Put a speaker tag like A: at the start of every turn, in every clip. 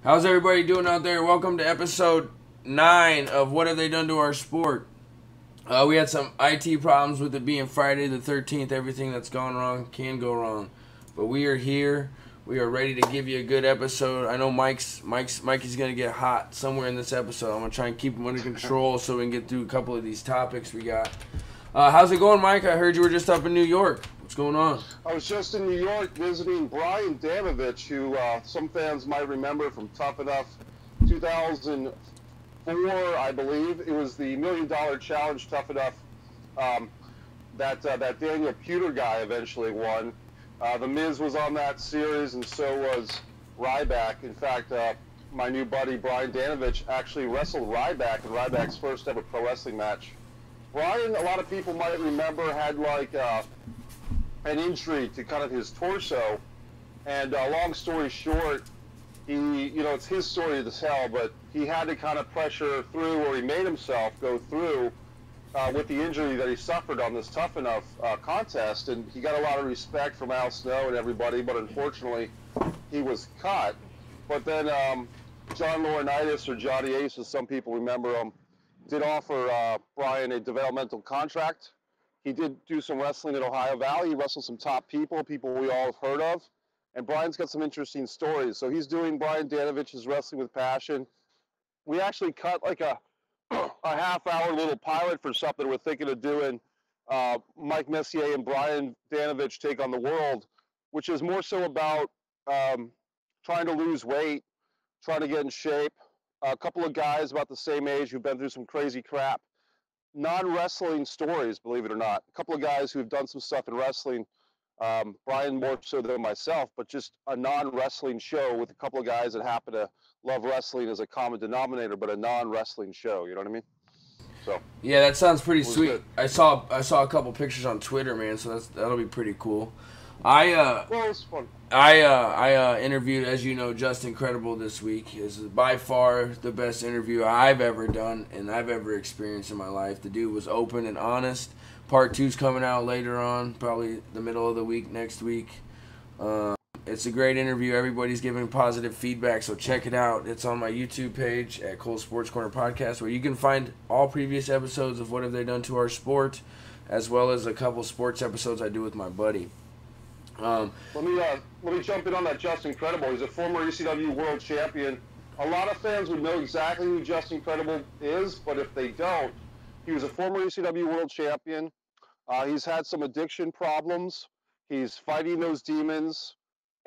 A: How's everybody doing out there? Welcome to episode 9 of What Have They Done to Our Sport? We had some IT problems with it being Friday the 13th. Everything that's gone wrong can go wrong. But we are here. We are ready to give you a good episode. I know Mikey's going to get hot somewhere in this episode. I'm going to try and keep him under control so we can get through a couple of these topics we got. How's it going, Mike? I heard you were just up in New York. What's going on?
B: I was just in New York visiting Brian Danovich, who some fans might remember from Tough Enough 2004, I believe. It was the $1 Million Challenge Tough Enough that Daniel Puder guy eventually won. The Miz was on that series, and so was Ryback. In fact, my new buddy Brian Danovich actually wrestled Ryback in Ryback's first ever pro wrestling match. Brian, a lot of people might remember, had like an injury to kind of his torso, and long story short, it's his story to tell, but he had to kind of pressure through, or he made himself go through with the injury that he suffered on this Tough Enough contest, and he got a lot of respect from Al Snow and everybody, but unfortunately, he was cut. But then John Laurinaitis, or Johnny Ace, as some people remember him, did offer Brian a developmental contract. He did do some wrestling at Ohio Valley. He wrestled some top people we all have heard of. And Brian's got some interesting stories. So he's doing Brian Danovich's Wrestling with Passion. We actually cut like a half-hour little pilot for something we're thinking of doing. Mike Messier and Brian Danovich Take on the World, which is more so about trying to lose weight, trying to get in shape. A couple of guys about the same age who've been through some crazy crap. Non-wrestling stories, believe it or not. A couple of guys who've done some stuff in wrestling, Brian more so than myself, but just a non-wrestling show with a couple of guys that happen to love wrestling as a common denominator, but a non-wrestling show, you know what I mean? So
A: yeah, that sounds pretty sweet.
B: Good.
A: I saw a couple pictures on Twitter, man, so that'll be pretty cool. Well,
B: it's fun.
A: I interviewed, as you know, Justin Credible this week. It's by far the best interview I've ever done and I've ever experienced in my life. The dude was open and honest. Part 2's coming out later on, probably the middle of the week, next week. It's a great interview. Everybody's giving positive feedback, so check it out. It's on my YouTube page at Cole Sports Corner Podcast, where you can find all previous episodes of What Have They Done to Our Sport, as well as a couple sports episodes I do with my buddy.
B: Let me jump in on that Justin Credible. He's a former ECW world champion. A lot of fans would know exactly who Justin Credible is, but if they don't, he was a former ECW world champion. He's had some addiction problems. He's fighting those demons,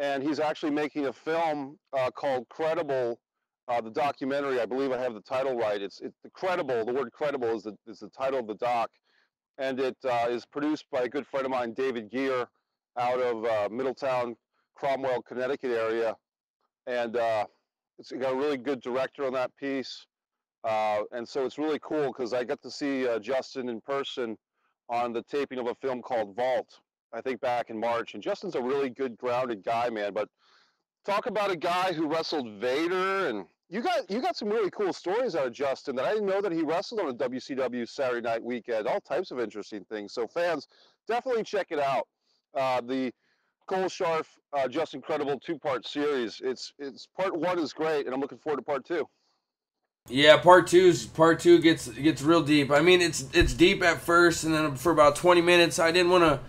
B: and he's actually making a film called Credible, the documentary. I believe I have the title right. It's the Credible. The word Credible is the title of the doc, and it is produced by a good friend of mine, David Gear, out of Middletown, Cromwell, Connecticut area, and it's got a really good director on that piece, and so it's really cool because I got to see Justin in person on the taping of a film called Vault, I think back in March, and Justin's a really good, grounded guy, man. But talk about a guy who wrestled Vader, and you got some really cool stories out of Justin that I didn't know that he wrestled on a WCW Saturday night weekend. All types of interesting things. So fans, definitely check it out. The Cole Scharff, Justin Credible 2-part series. It's part 1 is great, and I'm looking forward to part 2.
A: Yeah, part two gets real deep. I mean, it's deep at first, and then for about 20 minutes, I didn't want to.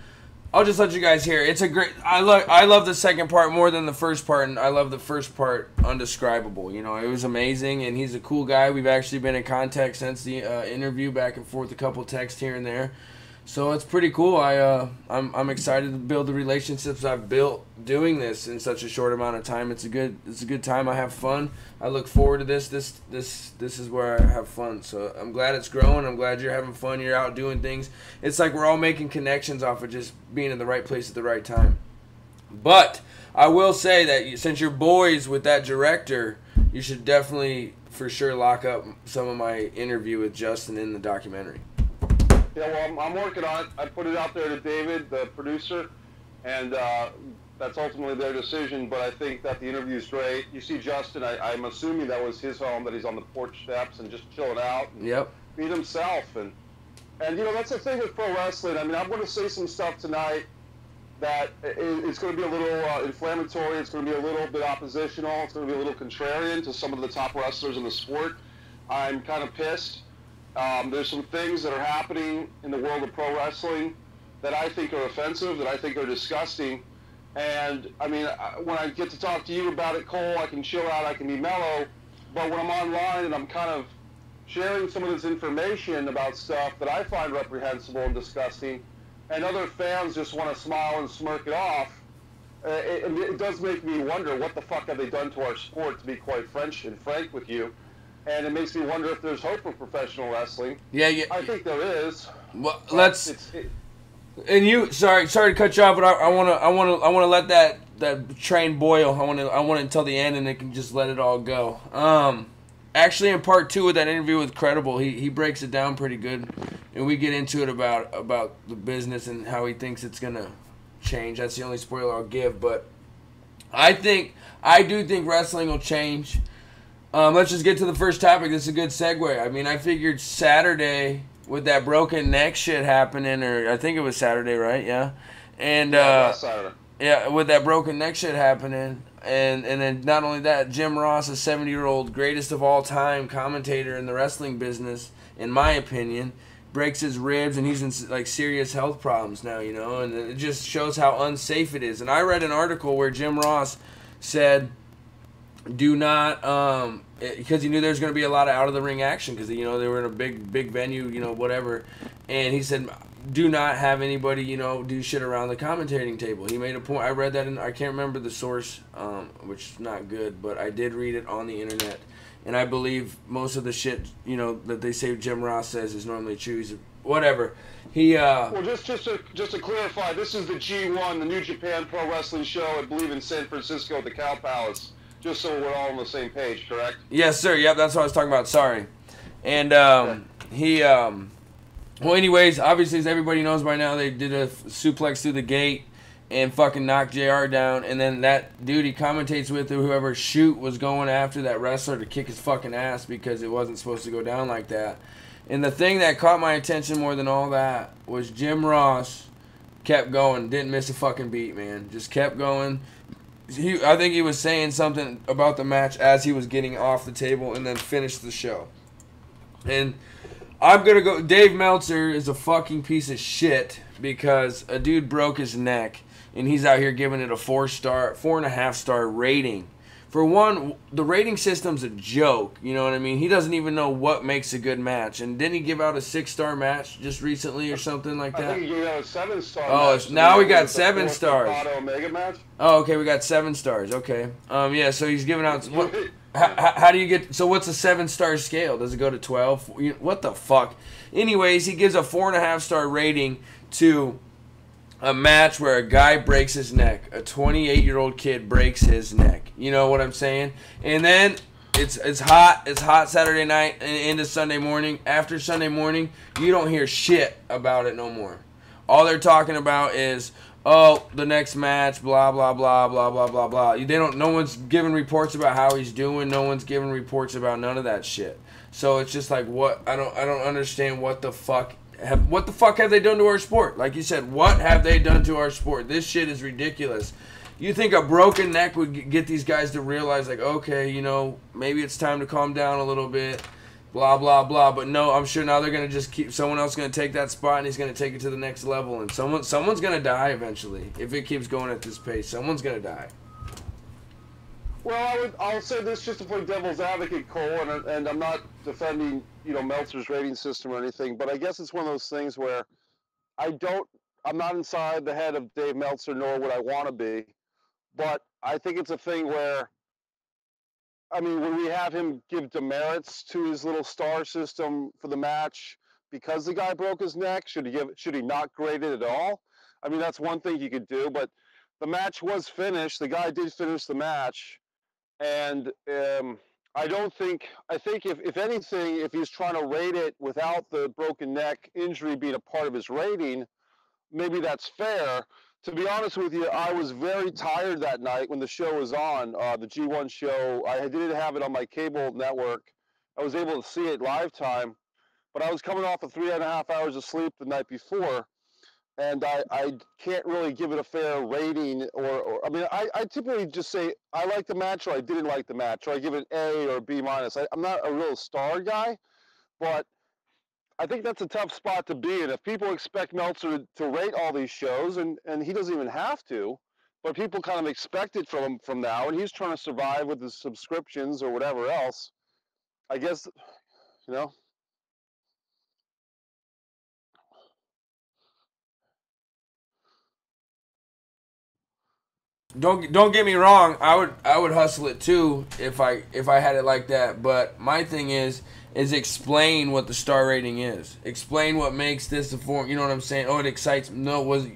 A: I'll just let you guys hear. It's a great. I love the second part more than the first part, and I love the first part undescribable. You know, it was amazing, and he's a cool guy. We've actually been in contact since the interview, back and forth, a couple texts here and there. So it's pretty cool. I'm excited to build the relationships I've built doing this in such a short amount of time. It's a good time. I have fun. I look forward to this. This is where I have fun. So I'm glad it's growing. I'm glad you're having fun. You're out doing things. It's like we're all making connections off of just being in the right place at the right time. But I will say that since you're boys with that director, you should definitely for sure lock up some of my interview with Justin in the documentary.
B: Yeah, well, I'm working on it. I put it out there to David, the producer, and that's ultimately their decision, but I think that the interview's great. You see Justin, I'm assuming that was his home, that he's on the porch steps and just chilling out and being himself. And that's the thing with pro wrestling. I mean, I'm going to say some stuff tonight that it's going to be a little inflammatory. It's going to be a little bit oppositional. It's going to be a little contrarian to some of the top wrestlers in the sport. I'm kind of pissed. There's some things that are happening in the world of pro wrestling that I think are offensive, that I think are disgusting. And, I mean, when I get to talk to you about it, Cole, I can chill out, I can be mellow. But when I'm online and I'm kind of sharing some of this information about stuff that I find reprehensible and disgusting, and other fans just want to smile and smirk it off, it does make me wonder what the fuck have they done to our sport, to be quite frank with you. And it makes me wonder if there's hope for professional wrestling.
A: Yeah, yeah.
B: I think there is.
A: Well, let's. And you, sorry to cut you off, but I wanna let that train boil. I want it until the end, and it can just let it all go. Actually, in part 2 of that interview with Credible, he breaks it down pretty good, and we get into it about the business and how he thinks it's gonna change. That's the only spoiler I'll give, but I do think wrestling will change. Let's just get to the first topic. This is a good segue. I mean, I figured Saturday with that broken neck shit happening, or I think it was Saturday, right? Yeah. And
B: Saturday.
A: Yeah, with that broken neck shit happening, and then not only that, Jim Ross, a 70-year-old greatest of all time commentator in the wrestling business, in my opinion, breaks his ribs, and he's in like serious health problems now, you know, and it just shows how unsafe it is. And I read an article where Jim Ross said, do not, because he knew there was going to be a lot of out-of-the-ring action, because, you know, they were in a big venue, you know, whatever, and he said, do not have anybody, you know, do shit around the commentating table. He made a point. I read that in, I can't remember the source, which is not good, but I did read it on the internet, and I believe most of the shit, you know, that they say Jim Ross says is normally true. Whatever. He
B: well, just to clarify, this is the G1, the New Japan Pro Wrestling Show, I believe in San Francisco at the Cow Palace. Just so we're all on the same page, correct?
A: Yes, sir. Yep, that's what I was talking about. Sorry. And well, anyways, obviously, as everybody knows by now, they did a suplex through the gate and fucking knocked JR down. And then that dude he commentates with, whoever shoot, was going after that wrestler to kick his fucking ass because it wasn't supposed to go down like that. And the thing that caught my attention more than all that was Jim Ross kept going. Didn't miss a fucking beat, man. Just kept going. I think he was saying something about the match as he was getting off the table and then finished the show. And I'm going to go... Dave Meltzer is a fucking piece of shit because a dude broke his neck and he's out here giving it a 4.5-star rating. For one, the rating system's a joke, you know what I mean? He doesn't even know what makes a good match. And didn't he give out a 6-star match just recently or something like that?
B: I think he gave out a 7-star
A: match. Now we got 7 stars.
B: Omega match?
A: Oh, okay, we got 7 stars. Okay. Yeah, so he's giving out... How do you get... So what's a 7-star scale? Does it go to 12? What the fuck? Anyways, he gives a 4.5-star rating to a match where a guy breaks his neck. A 28-year-old kid breaks his neck. You know what I'm saying? And then it's hot. It's hot Saturday night and into Sunday morning. After Sunday morning, you don't hear shit about it no more. All they're talking about is, oh, the next match, blah, blah, blah, blah, blah, blah, blah. No one's giving reports about how he's doing. No one's giving reports about none of that shit. So it's just like, what? I don't understand what the fuck. What the fuck have they done to our sport? Like you said, what have they done to our sport? This shit is ridiculous. You think a broken neck would get these guys to realize, like, okay, you know, maybe it's time to calm down a little bit, blah, blah, blah. But no, I'm sure now they're going to just keep, someone else going to take that spot and he's going to take it to the next level. And someone's going to die eventually. If it keeps going at this pace, someone's going to die.
B: Well, I'll say this just to play devil's advocate, Cole, and I'm not defending, you know, Meltzer's rating system or anything, but I guess it's one of those things where I'm not inside the head of Dave Meltzer, nor would I want to be, but I think it's a thing where, I mean, when we have him give demerits to his little star system for the match because the guy broke his neck, should he not grade it at all? I mean, that's one thing he could do, but the match was finished. The guy did finish the match. And I think if anything, if he's trying to rate it without the broken neck injury being a part of his rating, maybe that's fair. To be honest with you, I was very tired that night when the show was on, the G1 show. I didn't have it on my cable network. I was able to see it live time, but I was coming off of 3.5 hours of sleep the night before. and I can't really give it a fair rating, or I mean, I typically just say I like the match or I didn't like the match, or I give it an A or a B minus. I'm not a real star guy, but I think that's a tough spot to be in. If people expect Meltzer to rate all these shows, and he doesn't even have to, but people kind of expect it from him from now, and he's trying to survive with his subscriptions or whatever else. I guess, you know.
A: Don't get me wrong. I would hustle it too if I had it like that. But my thing is explain what the star rating is. Explain what makes this the form. You know what I'm saying? Oh, it excites. No,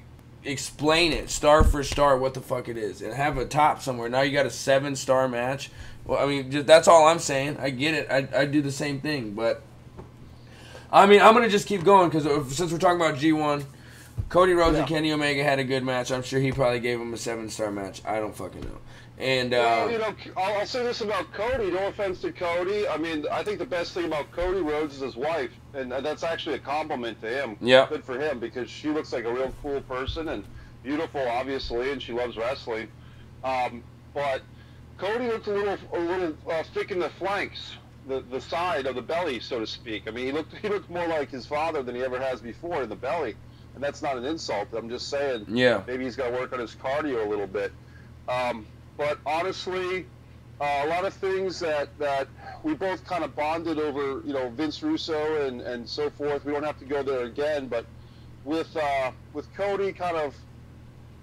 A: explain it star for star what the fuck it is, and have a top somewhere. Now you got a 7-star match. Well, I mean, that's all I'm saying. I get it. I do the same thing, but I mean, I'm gonna just keep going because since we're talking about G1. Cody Rhodes and Kenny Omega had a good match. I'm sure he probably gave him a 7-star match. I don't fucking know. And
B: well, you know, I'll say this about Cody. No offense to Cody. I mean, I think the best thing about Cody Rhodes is his wife, and that's actually a compliment to him.
A: Yeah.
B: Good for him, because she looks like a real cool person and beautiful, obviously, and she loves wrestling. But Cody looks a little thick in the flanks, the side of the belly, so to speak. I mean, he looked more like his father than he ever has before in the belly. And that's not an insult. I'm just saying, maybe he's got to work on his cardio a little bit. But honestly, a lot of things that we both kind of bonded over, you know, Vince Russo and so forth. We don't have to go there again, but with Cody kind of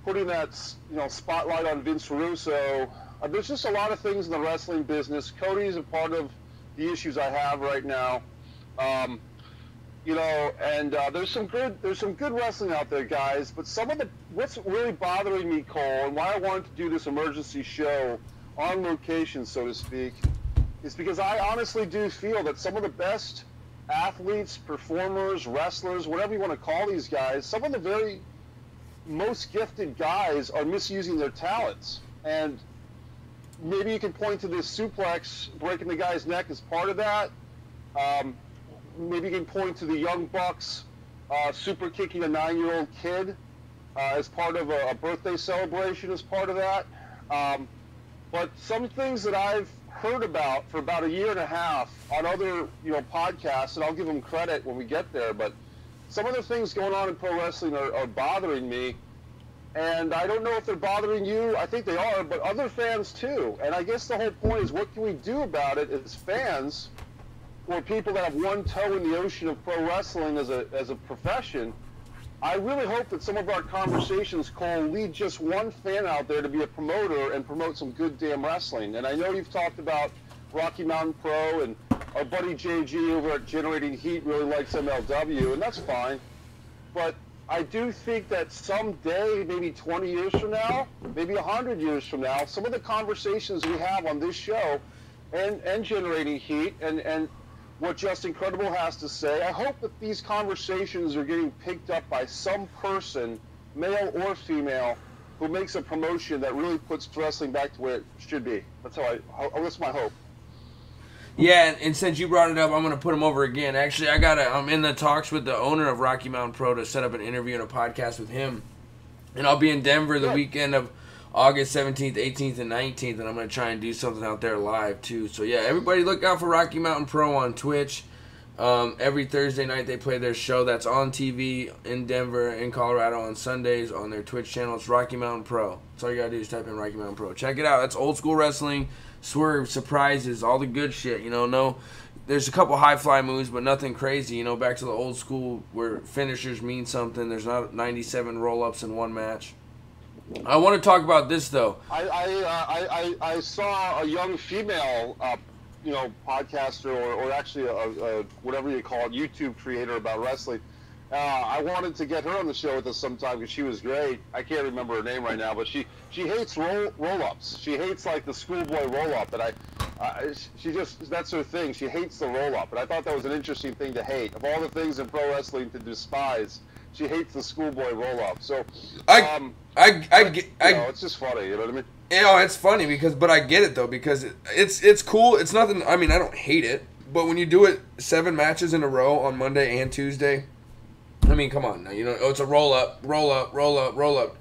B: putting that, you know, spotlight on Vince Russo, there's just a lot of things in the wrestling business. Cody's a part of the issues I have right now. You know, and there's some good wrestling out there, guys. But what's really bothering me, Cole, and why I wanted to do this emergency show on location, so to speak, is because I honestly do feel that some of the best athletes, performers, wrestlers, whatever you want to call these guys, some of the very most gifted guys are misusing their talents. And maybe you can point to this suplex breaking the guy's neck as part of that. Maybe you can point to the Young Bucks super kicking a 9-year-old kid as part of a birthday celebration as part of that. But some things that I've heard about for about a year and a half on other, you know, podcasts, and I'll give them credit when we get there, but some of the things going on in pro wrestling are bothering me. And I don't know if they're bothering you. I think they are, but other fans too. And I guess the whole point is, what can we do about it as fans, or people that have one toe in the ocean of pro wrestling as a profession? I really hope that some of our conversations, Cole, lead just one fan out there to be a promoter and promote some good damn wrestling. And I know you've talked about Rocky Mountain Pro, and our buddy JG over at Generating Heat really likes MLW, and that's fine. But I do think that someday, maybe 20 years from now, maybe 100 years from now, some of the conversations we have on this show and Generating Heat and what Just Incredible has to say, I hope that these conversations are getting picked up by some person, male or female, who makes a promotion that really puts wrestling back to where it should be. That's my hope.
A: Yeah, and since you brought it up, I'm going to put him over again. Actually, I'm in the talks with the owner of Rocky Mountain Pro to set up an interview and a podcast with him. And I'll be in Denver the weekend of August 17th, 18th, and 19th, and I'm going to try and do something out there live, too. So, yeah, everybody look out for Rocky Mountain Pro on Twitch. Every Thursday night they play their show that's on TV in Denver, in Colorado on Sundays on their Twitch channel. It's Rocky Mountain Pro. That's all you got to do is type in Rocky Mountain Pro. Check it out. That's old school wrestling, swerve, surprises, all the good shit, you know. No, there's a couple high-fly moves, but nothing crazy, you know, back to the old school where finishers mean something. There's not 97 roll-ups in one match. I want to talk about this, though.
B: I saw a young female, you know, podcaster or actually a whatever you call it, YouTube creator about wrestling. I wanted to get her on the show with us sometime because she was great. I can't remember her name right now, but she hates roll-ups. She hates, like, the schoolboy roll-up, and she just, that's her thing. She hates the roll-up, and I thought that was an interesting thing to hate. Of all the things in pro wrestling to despise, she hates the schoolboy roll-up. So, it's just funny, you know what I mean?
A: You know, it's funny but I get it though, because it's cool. It's nothing. I mean, I don't hate it, but when you do it 7 matches in a row on Monday and Tuesday, I mean, come on now. You know, it's a roll up, roll up, roll up, roll up.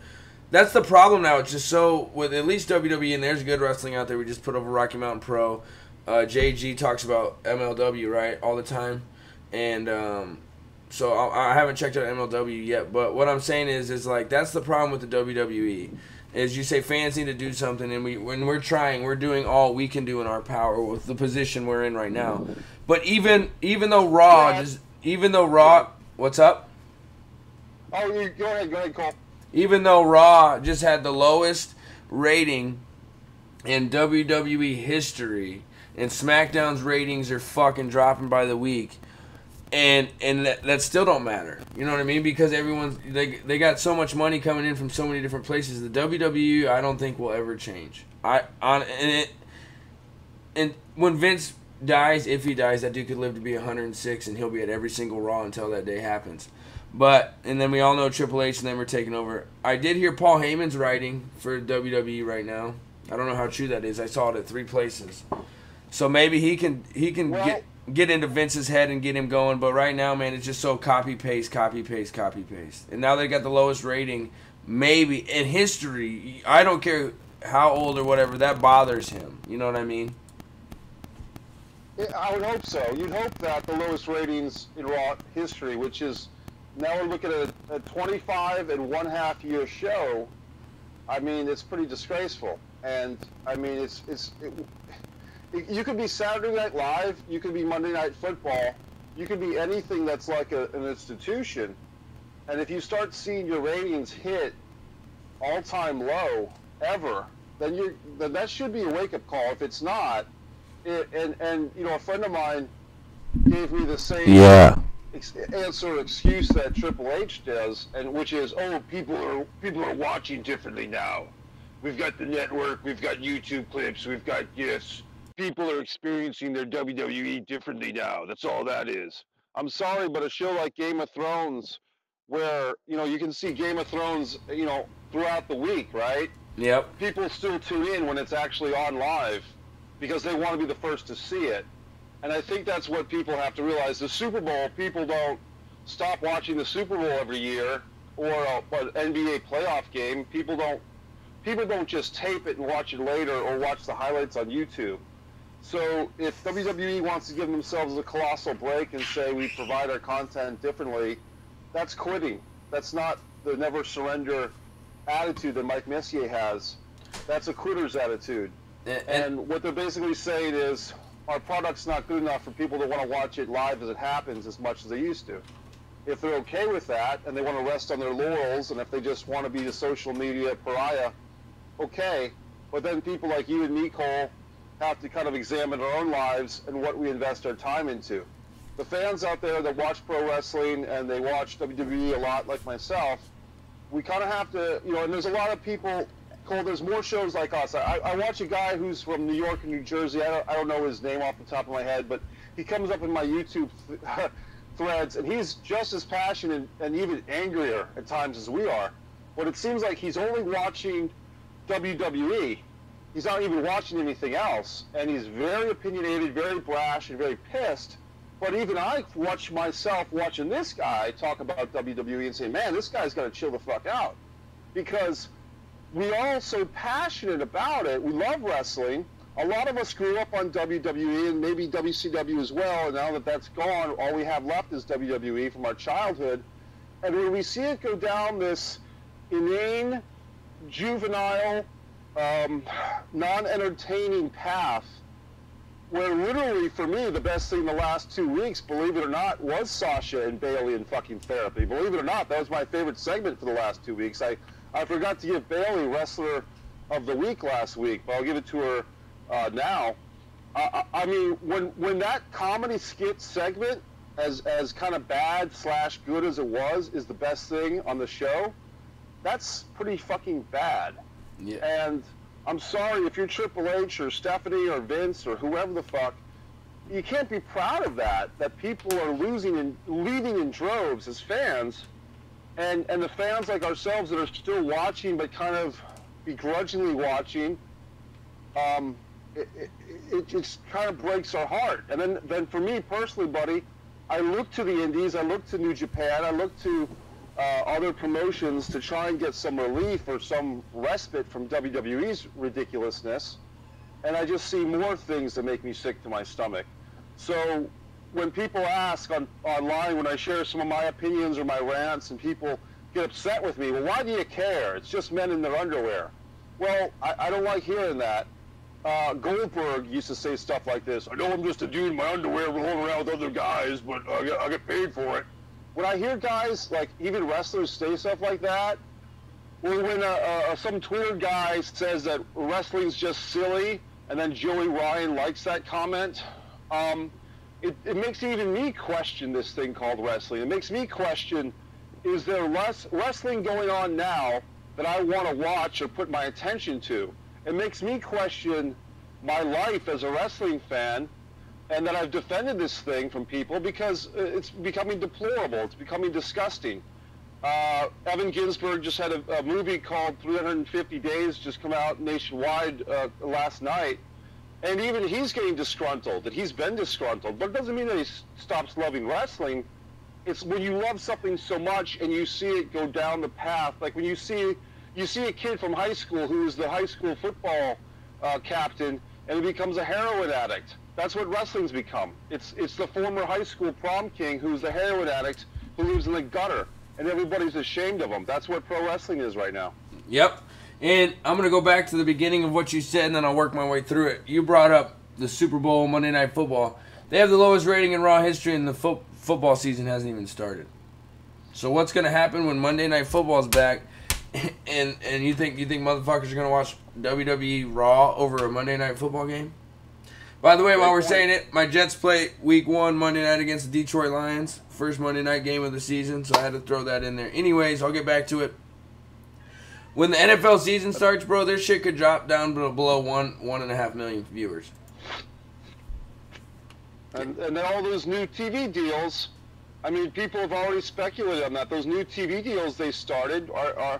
A: That's the problem now. It's just so, with at least WWE, and there's good wrestling out there. We just put over Rocky Mountain Pro. JG talks about MLW, right, all the time. And so I haven't checked out MLW yet. But what I'm saying is like, that's the problem with the WWE. Is you say fans need to do something, and when we're trying, we're doing all we can do in our power with the position we're in right now. But even though Raw, what's up?
B: Oh, go ahead, Cole.
A: Even though Raw just had the lowest rating in WWE history, and SmackDown's ratings are fucking dropping by the week, and that still don't matter. You know what I mean? Because they got so much money coming in from so many different places. The WWE, I don't think will ever change. And when Vince dies, if he dies, that dude could live to be 106, and he'll be at every single Raw until that day happens. And then we all know Triple H and them are taking over. I did hear Paul Heyman's writing for WWE right now. I don't know how true that is. I saw it at 3 places. So maybe he can get into Vince's head and get him going. But right now, man, it's just so copy paste, copy paste, copy paste. And now they got the lowest rating, maybe in history. I don't care how old or whatever. That bothers him. You know what I mean?
B: I would hope so. You'd hope that the lowest ratings in Raw history, which is, now we're looking at a 25 and 1/2 year show. I mean, it's pretty disgraceful. And I mean, you could be Saturday Night Live, you could be Monday Night Football, you could be anything that's like an institution. And if you start seeing your ratings hit all-time low ever, then that should be a wake-up call. If it's not, and you know, a friend of mine gave me the same excuse that Triple H does, and which is, oh, people are watching differently now. We've got the network, we've got YouTube clips, we've got gifs. People are experiencing their WWE differently now. That's all that is. I'm sorry, but a show like Game of Thrones, where, you know, you can see Game of Thrones, you know, throughout the week, right?
A: Yep.
B: People still tune in when it's actually on live because they want to be the first to see it. And I think that's what people have to realize. The Super Bowl, people don't stop watching the Super Bowl every year, or an NBA playoff game. People don't just tape it and watch it later, or watch the highlights on YouTube. So if WWE wants to give themselves a colossal break and say we provide our content differently, that's quitting. That's not the never surrender attitude that Mike Messier has. That's a quitter's attitude. And what they're basically saying is, our product's not good enough for people that want to watch it live as it happens as much as they used to. If they're okay with that, and they want to rest on their laurels, and if they just want to be a social media pariah, okay. But then people like you and me, Cole, have to kind of examine our own lives and what we invest our time into. The fans out there that watch pro wrestling and they watch WWE a lot, like myself, we kind of have to, you know, and there's a lot of people, Cole, there's more shows like us. I watch a guy who's from New York and New Jersey. I don't know his name off the top of my head, but he comes up in my YouTube threads, and he's just as passionate and even angrier at times as we are. But it seems like he's only watching WWE. He's not even watching anything else, and he's very opinionated, very brash, and very pissed. But even I watch myself watching this guy talk about WWE and say, man, this guy's got to chill the fuck out. Because we are so passionate about it. We love wrestling. A lot of us grew up on WWE and maybe WCW as well, and now that that's gone, all we have left is WWE from our childhood. And when we see it go down this inane, juvenile, non-entertaining path, where literally, for me, the best thing the last 2 weeks, believe it or not, was Sasha and Bayley in fucking therapy. Believe it or not, that was my favorite segment for the last 2 weeks. I forgot to give Bayley Wrestler of the Week last week, but I'll give it to her now. I mean, when that comedy skit segment, as kind of bad / good as it was, is the best thing on the show, that's pretty fucking bad. Yeah. And I'm sorry, if you're Triple H or Stephanie or Vince or whoever the fuck, you can't be proud of that people are losing and leaving in droves as fans, and the fans like ourselves that are still watching but kind of begrudgingly watching, it just kind of breaks our heart. And then for me personally, buddy, I look to the Indies, I look to New Japan, I look to other promotions to try and get some relief or some respite from WWE's ridiculousness, and I just see more things that make me sick to my stomach. So when people ask online, when I share some of my opinions or my rants, and people get upset with me, well, why do you care? It's just men in their underwear. Well, I don't like hearing that. Goldberg used to say stuff like this. I know I'm just a dude in my underwear rolling around with other guys, but I get paid for it. When I hear guys, like even wrestlers, say stuff like that, or when some Twitter guy says that wrestling's just silly, and then Joey Ryan likes that comment, it makes even me question this thing called wrestling. It makes me question, is there less wrestling going on now that I want to watch or put my attention to? It makes me question my life as a wrestling fan, and that I've defended this thing from people because it's becoming deplorable. It's becoming disgusting. Evan Ginsberg just had a movie called 350 Days just come out nationwide last night, and even he's getting disgruntled, and he's been disgruntled. But it doesn't mean that he stops loving wrestling. It's when you love something so much and you see it go down the path, like when you see a kid from high school who is the high school football captain and he becomes a heroin addict. That's what wrestling's become. It's the former high school prom king who's the heroin addict who lives in the gutter, and everybody's ashamed of him. That's what pro wrestling is right now.
A: Yep. And I'm going to go back to the beginning of what you said, and then I'll work my way through it. You brought up the Super Bowl, Monday Night Football. They have the lowest rating in Raw history, and the football season hasn't even started. So what's going to happen when Monday Night Football's back, and you think motherfuckers are going to watch WWE Raw over a Monday Night Football game? By the way, while we're saying it, my Jets play Week 1 Monday night against the Detroit Lions. First Monday night game of the season, so I had to throw that in there. Anyways, I'll get back to it. When the NFL season starts, bro, this shit could drop down below 1.5 million viewers.
B: And then all those new TV deals, I mean, people have already speculated on that. Those new TV deals they started are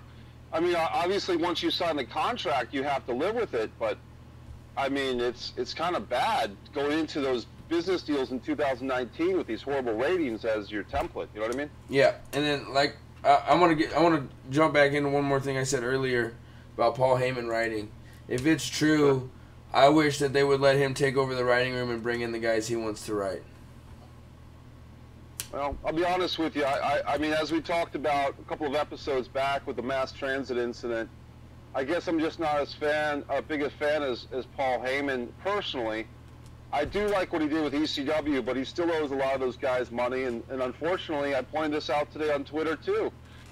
B: I mean, obviously once you sign the contract, you have to live with it, but I mean, it's kind of bad going into those business deals in 2019 with these horrible ratings as your template. You know what I mean?
A: Yeah, and then like I want to jump back into one more thing I said earlier about Paul Heyman writing. If it's true, I wish that they would let him take over the writing room and bring in the guys he wants to write.
B: Well, I'll be honest with you. I mean, as we talked about a couple of episodes back with the mass transit incident, I guess I'm just not a big a fan as Paul Heyman personally. I do like what he did with ECW, but he still owes a lot of those guys money, and unfortunately, I pointed this out today on Twitter too.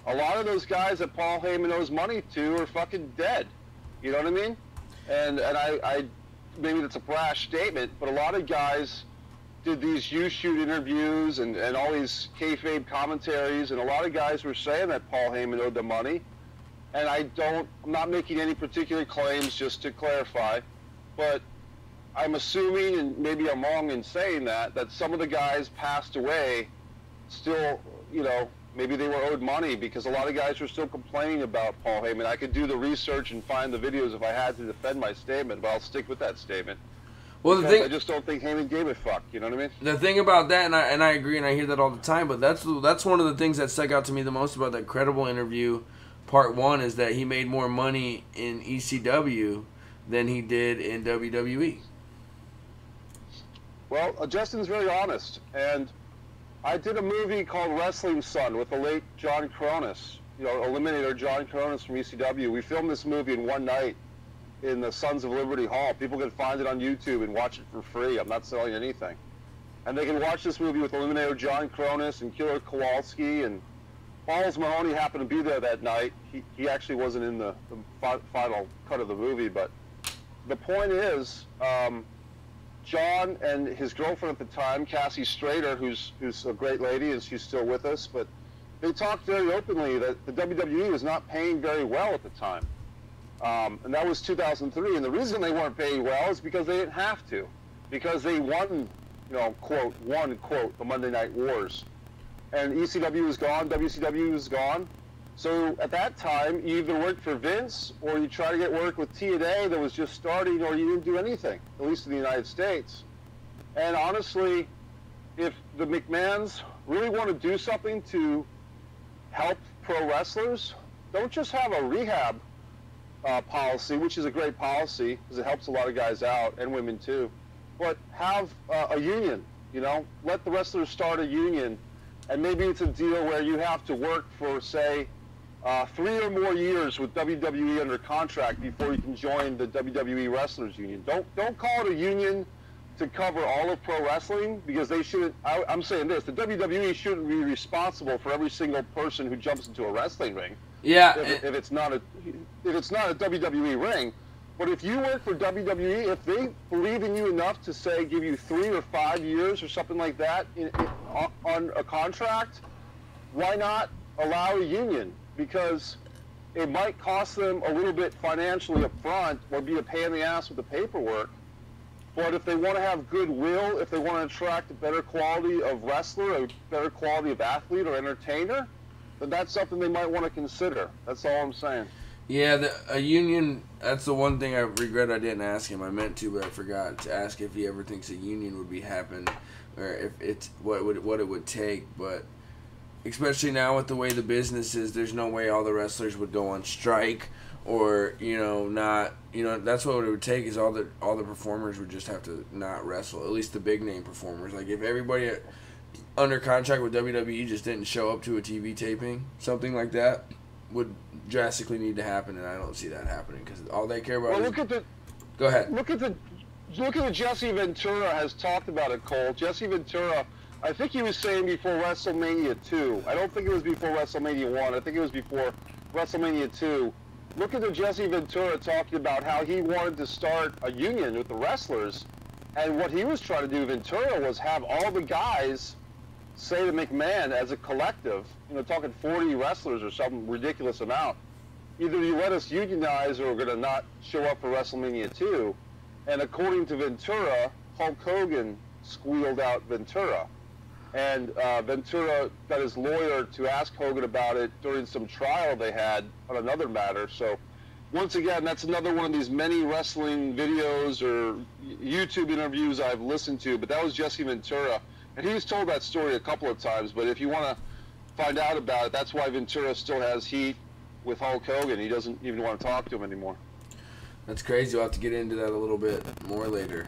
B: A lot of those guys that Paul Heyman owes money to are fucking dead. You know what I mean? And I maybe that's a brash statement, but a lot of guys did these U-shoot interviews and all these kayfabe commentaries, and a lot of guys were saying that Paul Heyman owed them money. And I'm not making any particular claims, just to clarify, but I'm assuming, and maybe I'm wrong in saying that some of the guys passed away still, you know, maybe they were owed money, because a lot of guys were still complaining about Paul Heyman. I could do the research and find the videos if I had to defend my statement, but I'll stick with that statement. Well, I just don't think Heyman gave a fuck, you know what I mean?
A: The thing about that, and I agree, and I hear that all the time, but that's one of the things that stuck out to me the most about that Credible interview, Part 1, is that he made more money in ECW than he did in WWE.
B: Well, Justin's very honest, and I did a movie called Wrestling Son with the late John Kronus, you know, Eliminator John Kronus from ECW. We filmed this movie in one night in the Sons of Liberty Hall. People can find it on YouTube and watch it for free. I'm not selling anything. And they can watch this movie with Eliminator John Kronus and Killer Kowalski, and Balls Mahoney happened to be there that night. He actually wasn't in the final cut of the movie, but the point is, John and his girlfriend at the time, Cassie Strader, who's a great lady, and she's still with us, but they talked very openly that the WWE was not paying very well at the time. And that was 2003, and the reason they weren't paying well is because they didn't have to, because they won, you know, quote, the Monday Night Wars. And ECW was gone, WCW was gone. So at that time, you either worked for Vince, or you tried to get work with TNA that was just starting, or you didn't do anything, at least in the United States. And honestly, if the McMahons really want to do something to help pro wrestlers, don't just have a rehab policy, which is a great policy because it helps a lot of guys out and women too, but have a union. You know, let the wrestlers start a union, and maybe it's a deal where you have to work for, say, 3 or more years with WWE under contract before you can join the WWE Wrestlers Union. Don't call it a union to cover all of pro wrestling, because they shouldn't. I'm saying this: the WWE shouldn't be responsible for every single person who jumps into a wrestling ring.
A: Yeah.
B: If it's not a WWE ring. But if you work for WWE, if they believe in you enough to, say, give you 3 or 5 years or something like that on a contract, why not allow a union? Because it might cost them a little bit financially up front or be a pain in the ass with the paperwork. But if they want to have goodwill, if they want to attract a better quality of wrestler, a better quality of athlete or entertainer, then that's something they might want to consider. That's all I'm saying.
A: Yeah, a union, that's the one thing I regret I didn't ask him. I meant to, but I forgot to ask if he ever thinks a union would be happen, or if it's what it would take. But especially now with the way the business is, there's no way all the wrestlers would go on strike, or that's what it would take, is all the performers would just have to not wrestle, at least the big name performers. Like if everybody under contract with WWE just didn't show up to a TV taping, something like that would drastically need to happen, and I don't see that happening because all they care about Go ahead.
B: Look at the Jesse Ventura has talked about it, Cole. Jesse Ventura, I think he was saying before WrestleMania 2. I don't think it was before WrestleMania 1. I think it was before WrestleMania 2. Look at the Jesse Ventura talking about how he wanted to start a union with the wrestlers, and what he was trying to do, Ventura, was have all the guys say to McMahon as a collective, talking 40 wrestlers or some ridiculous amount, either you let us unionize or we're going to not show up for WrestleMania 2. And according to Ventura, Hulk Hogan squealed out Ventura. And Ventura got his lawyer to ask Hogan about it during some trial they had on another matter. So once again, that's another one of these many wrestling videos or YouTube interviews I've listened to, but that was Jesse Ventura. And he's told that story a couple of times, but if you want to find out about it, that's why Ventura still has heat with Hulk Hogan. He doesn't even want to talk to him anymore.
A: That's crazy. We'll have to get into that a little bit more later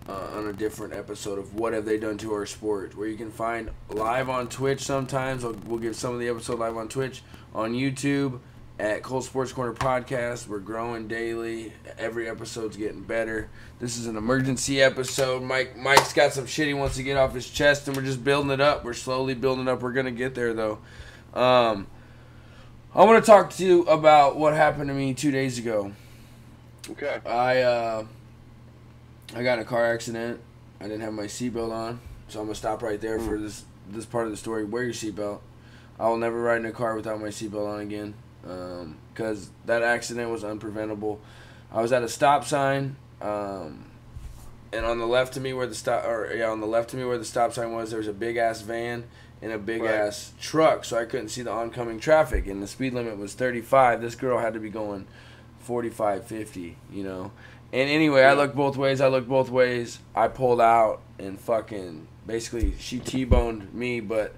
A: on a different episode of What Have They Done to Our Sport, where you can find live on Twitch sometimes. We'll give some of the episode live on Twitch, on YouTube, at Cole Sports Corner Podcast. We're growing daily. Every episode's getting better. This is an emergency episode. Mike's got some shit he wants to get off his chest, and we're just building it up. We're slowly building it up. We're going to get there, though. I want to talk to you about what happened to me 2 days ago.
B: Okay.
A: I got in a car accident. I didn't have my seatbelt on, so I'm going to stop right there for this part of the story. Wear your seatbelt. I will never ride in a car without my seatbelt on again. Because that accident was unpreventable. I was at a stop sign, and on the left of me where the stop sign was, there was a big ass van and a big ass truck, so I couldn't see the oncoming traffic, and the speed limit was 35. This girl had to be going 45, 50, And anyway, I looked both ways. I pulled out and fucking basically she T-boned me, but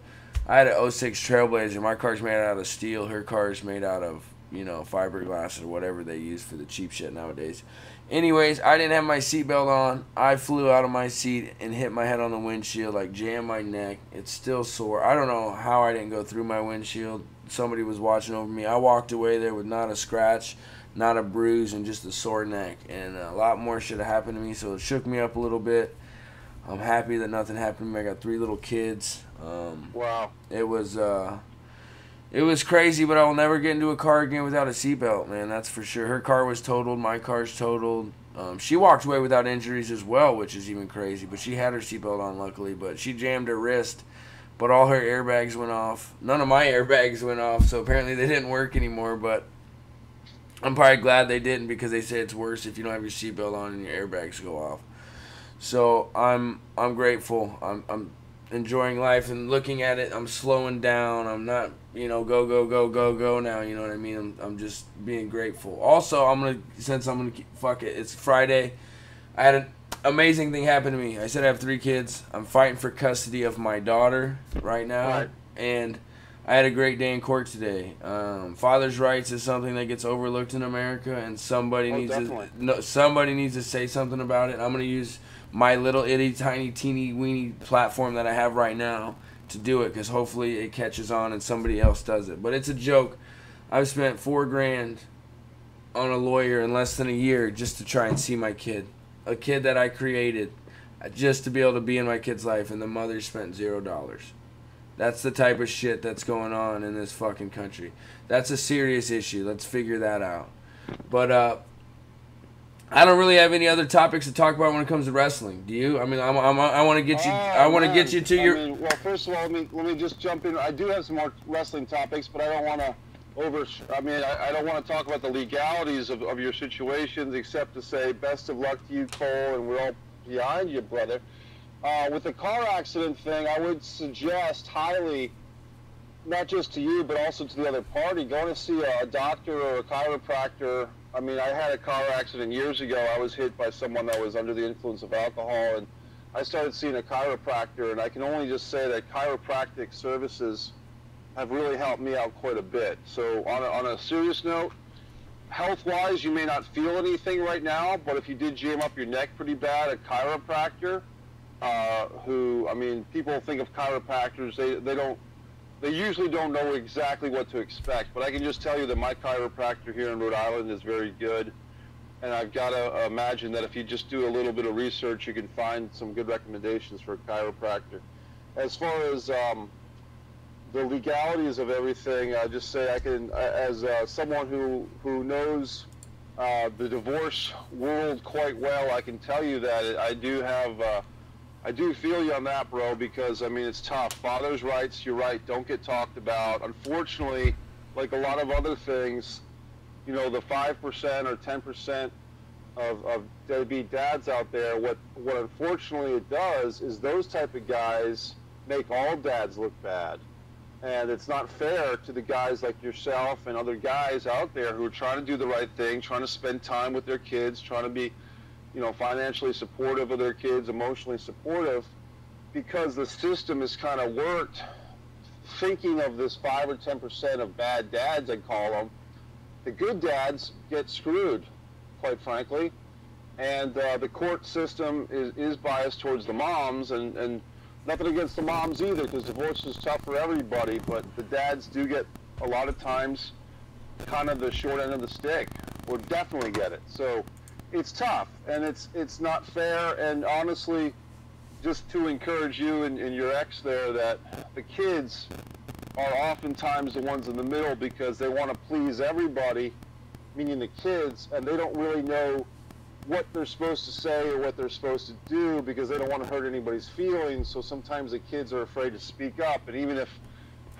A: I had an 06 Trailblazer. My car's made out of steel. Her car's made out of, fiberglass or whatever they use for the cheap shit nowadays. Anyways, I didn't have my seatbelt on. I flew out of my seat and hit my head on the windshield, jammed my neck. It's still sore. I don't know how I didn't go through my windshield. Somebody was watching over me. I walked away there with not a scratch, not a bruise, and just a sore neck. And a lot more should have happened to me, so it shook me up a little bit. I'm happy that nothing happened to me. I got 3 little kids.
B: Wow.
A: It was crazy, but I will never get into a car again without a seatbelt, man. That's for sure. Her car was totaled. My car's totaled. She walked away without injuries as well, which is even crazy. But she had her seatbelt on, luckily. But she jammed her wrist, but all her airbags went off. None of my airbags went off, so apparently they didn't work anymore. But I'm probably glad they didn't, because they say it's worse if you don't have your seatbelt on and your airbags go off. So I'm grateful. I'm enjoying life and looking at it. I'm slowing down. I'm not, go now. You know what I mean? I'm just being grateful. Also, fuck it. It's Friday. I amazing thing happened to me. I said I have 3 kids. I'm fighting for custody of my daughter right now.
B: Right.
A: And I had a great day in court today. Father's rights is something that gets overlooked in America, and somebody needs to say something about it. I'm going to use my little itty tiny teeny weeny platform that I have right now to do it, because hopefully it catches on and somebody else does it. But it's a joke. I've spent $4,000 on a lawyer in less than a year just to try and see my kid, a kid that I created, just to be able to be in my kid's life, and the mother spent $0. That's the type of shit that's going on in this fucking country. That's a serious issue. Let's figure that out. But I don't really have any other topics to talk about when it comes to wrestling. Do you? I mean, I want to get you. I want to get you to your.
B: Well, first of all, let me just jump in. I do have some more wrestling topics, but I don't want to I don't want to talk about the legalities of your situations, except to say best of luck to you, Cole, and we're all behind you, brother. With the car accident thing, I would suggest highly, not just to you, but also to the other party, going to see a doctor or a chiropractor. I mean, I had a car accident years ago. I was hit by someone that was under the influence of alcohol, and I started seeing a chiropractor, and I can only just say that chiropractic services have really helped me out quite a bit. So on a serious note, health-wise, you may not feel anything right now, but if you did jam up your neck pretty bad, a chiropractor, people think of chiropractors, they usually don't know exactly what to expect, but I can just tell you that my chiropractor here in Rhode Island is very good, and I've got to imagine that if you just do a little bit of research, you can find some good recommendations for a chiropractor. As far as the legalities of everything, I just say I can, as someone who knows the divorce world quite well, I can tell you that I do feel you on that, bro, because, I mean, it's tough. Father's rights, you're right, don't get talked about. Unfortunately, like a lot of other things, you know, the 5% or 10% of deadbeat dads out there, what unfortunately it does is those type of guys make all dads look bad. And it's not fair to the guys like yourself and other guys out there who are trying to do the right thing, trying to spend time with their kids, trying to be, you know, financially supportive of their kids, emotionally supportive, because the system is kind of worked thinking of this 5 or 10% of bad dads, I call them. The good dads get screwed, quite frankly, and the court system is biased towards the moms, and nothing against the moms either, because divorce is tough for everybody, but the dads do get, a lot of times, kind of the short end of the stick, or definitely get it. So it's tough, and it's not fair, and honestly, just to encourage you and your ex there, that the kids are oftentimes the ones in the middle because they want to please everybody, meaning the kids, and they don't really know what they're supposed to say or what they're supposed to do because they don't want to hurt anybody's feelings. So sometimes the kids are afraid to speak up, and even if,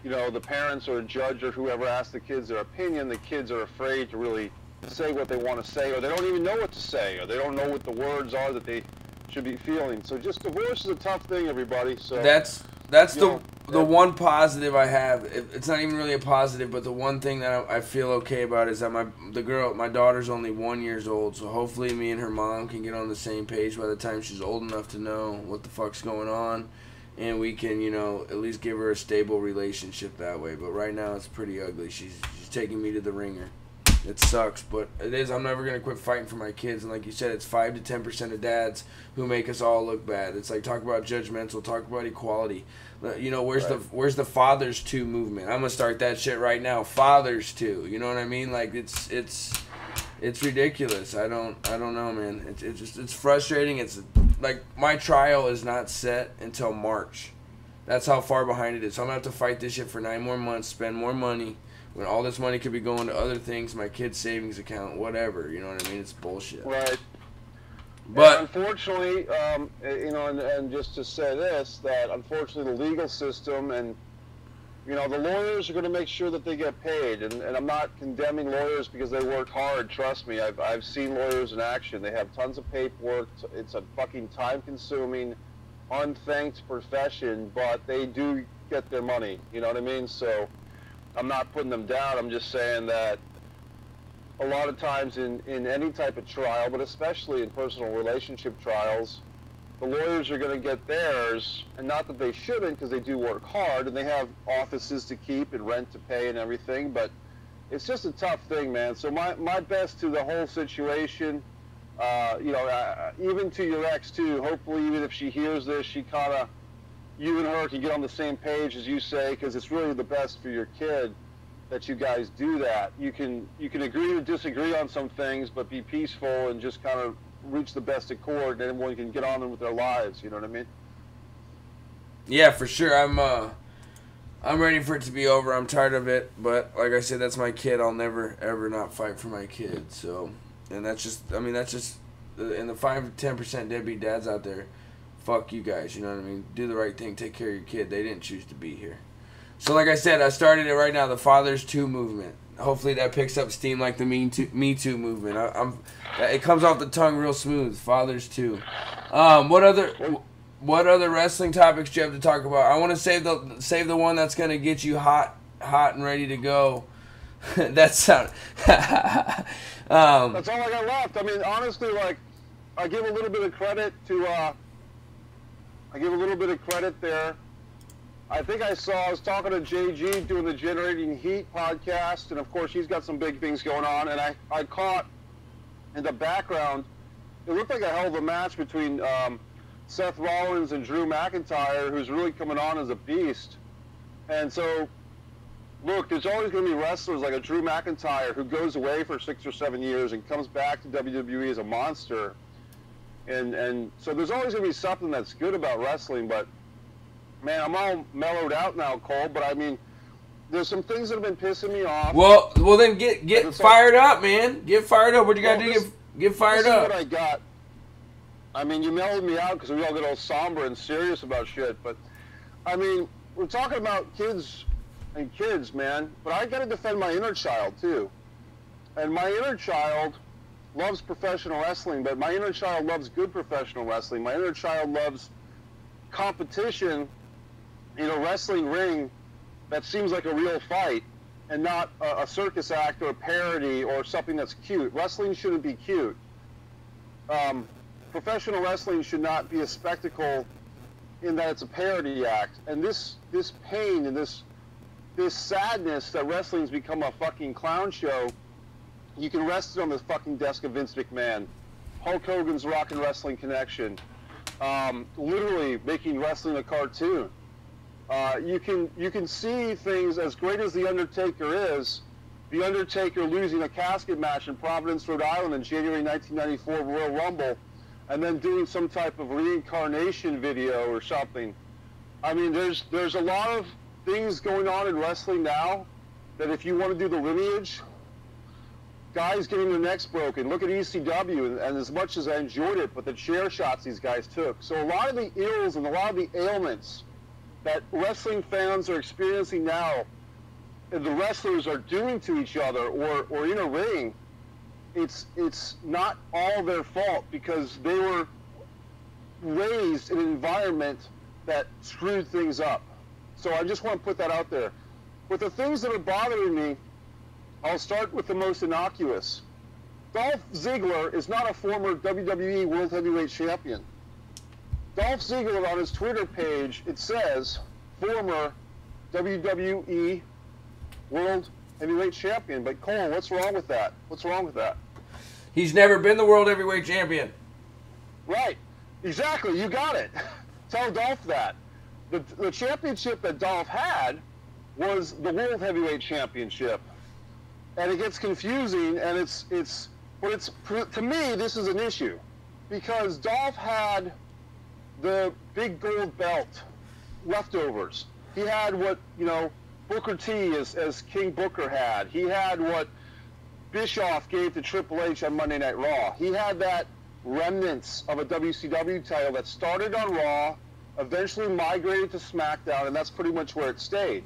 B: you know, the parents or a judge or whoever asks the kids their opinion, the kids are afraid to really say what they want to say, or they don't even know what to say, or they don't know what the words are that they should be feeling. So just divorce is a tough thing, everybody. So
A: that's the one positive I have. It's not even really a positive, but the one thing that I feel okay about is that my daughter's only 1 year old, so hopefully me and her mom can get on the same page by the time she's old enough to know what the fuck's going on, and we can, you know, at least give her a stable relationship that way. But right now it's pretty ugly. She's taking me to the ringer. It sucks, but it is. I'm never going to quit fighting for my kids. And like you said, it's 5 to 10% of dads who make us all look bad. It's like, talk about judgmental, talk about equality. You know, where's the fathers too movement? I'm going to start that shit right now. Fathers too. You know what I mean? Like, it's ridiculous. I don't know, man. It's frustrating. It's like, my trial is not set until March. That's how far behind it is. So I'm going to have to fight this shit for 9 more months, spend more money, when all this money could be going to other things, my kid's savings account, whatever. You know what I mean? It's bullshit.
B: Right.
A: But
B: and unfortunately, you know, and just to say this, that unfortunately the legal system and, you know, the lawyers are going to make sure that they get paid. And I'm not condemning lawyers because they work hard. Trust me, I've seen lawyers in action. They have tons of paperwork. It's a fucking time-consuming, unthanked profession, but they do get their money. You know what I mean? So I'm not putting them down. I'm just saying that a lot of times in any type of trial, but especially in personal relationship trials, the lawyers are going to get theirs, and not that they shouldn't, because they do work hard, and they have offices to keep and rent to pay and everything, but it's just a tough thing, man. So my best to the whole situation, even to your ex, too. Hopefully, even if she hears this, she kind of, you and her can get on the same page, as you say, because it's really the best for your kid that you guys do that. You can agree to disagree on some things, but be peaceful and just kind of reach the best accord, and everyone can get on with their lives. You know what I mean?
A: Yeah, for sure. I'm ready for it to be over. I'm tired of it, but like I said, that's my kid. I'll never ever not fight for my kid. So, and that's just and the 5-10% deadbeat dads out there, fuck you guys. You know what I mean? Do the right thing. Take care of your kid. They didn't choose to be here. So, like I said, I started it right now. The Fathers Too movement. Hopefully that picks up steam like the Me Too movement. It comes off the tongue real smooth. Fathers Too. What other wrestling topics do you have to talk about? I want to save the one that's gonna get you hot and ready to go. That's sound.
B: That's all I got left. I mean, honestly, like, I give a little bit of credit there. I think I was talking to JG doing the Generating Heat podcast, and of course he's got some big things going on, and I caught in the background, it looked like a hell of a match between Seth Rollins and Drew McIntyre, who's really coming on as a beast. And so, look, there's always going to be wrestlers like a Drew McIntyre who goes away for 6 or 7 years and comes back to WWE as a monster. And so there's always going to be something that's good about wrestling, but man, I'm all mellowed out now, Cole, but I mean, there's some things that have been pissing me off.
A: Well, then get fired up, man. Get fired up. What you got to do? Get fired up.
B: This is what I got. I mean, you mellowed me out because we all get all somber and serious about shit, but I mean, we're talking about kids, man, but I got to defend my inner child, too. And my inner child loves professional wrestling, but my inner child loves good professional wrestling. My inner child loves competition in a wrestling ring that seems like a real fight and not a circus act or a parody or something that's cute. Wrestling shouldn't be cute. Professional wrestling should not be a spectacle in that it's a parody act. And this pain and this sadness that wrestling's become a fucking clown show, you can rest it on the fucking desk of Vince McMahon. Hulk Hogan's Rock and Wrestling Connection. Literally making wrestling a cartoon. You can see things as great as The Undertaker is. The Undertaker losing a casket match in Providence, Rhode Island in January 1994 Royal Rumble, and then doing some type of reincarnation video or something. I mean, there's a lot of things going on in wrestling now that if you want to do the lineage, guys getting their necks broken. Look at ECW, and as much as I enjoyed it, but the chair shots these guys took. So a lot of the ills and a lot of the ailments that wrestling fans are experiencing now, and the wrestlers are doing to each other or in a ring, it's not all their fault because they were raised in an environment that screwed things up. So I just want to put that out there. But the things that are bothering me, I'll start with the most innocuous. Dolph Ziggler is not a former WWE World Heavyweight Champion. Dolph Ziggler, on his Twitter page, it says, former WWE World Heavyweight Champion. But Cole, what's wrong with that? What's wrong with that?
A: He's never been the World Heavyweight Champion.
B: Right. Exactly. You got it. Tell Dolph that. The championship that Dolph had was the World Heavyweight Championship. And it gets confusing, and to me, this is an issue. Because Dolph had the big gold belt leftovers. He had what, Booker T as King Booker had. He had what Bischoff gave to Triple H on Monday Night Raw. He had that remnants of a WCW title that started on Raw, eventually migrated to SmackDown, and that's pretty much where it stayed.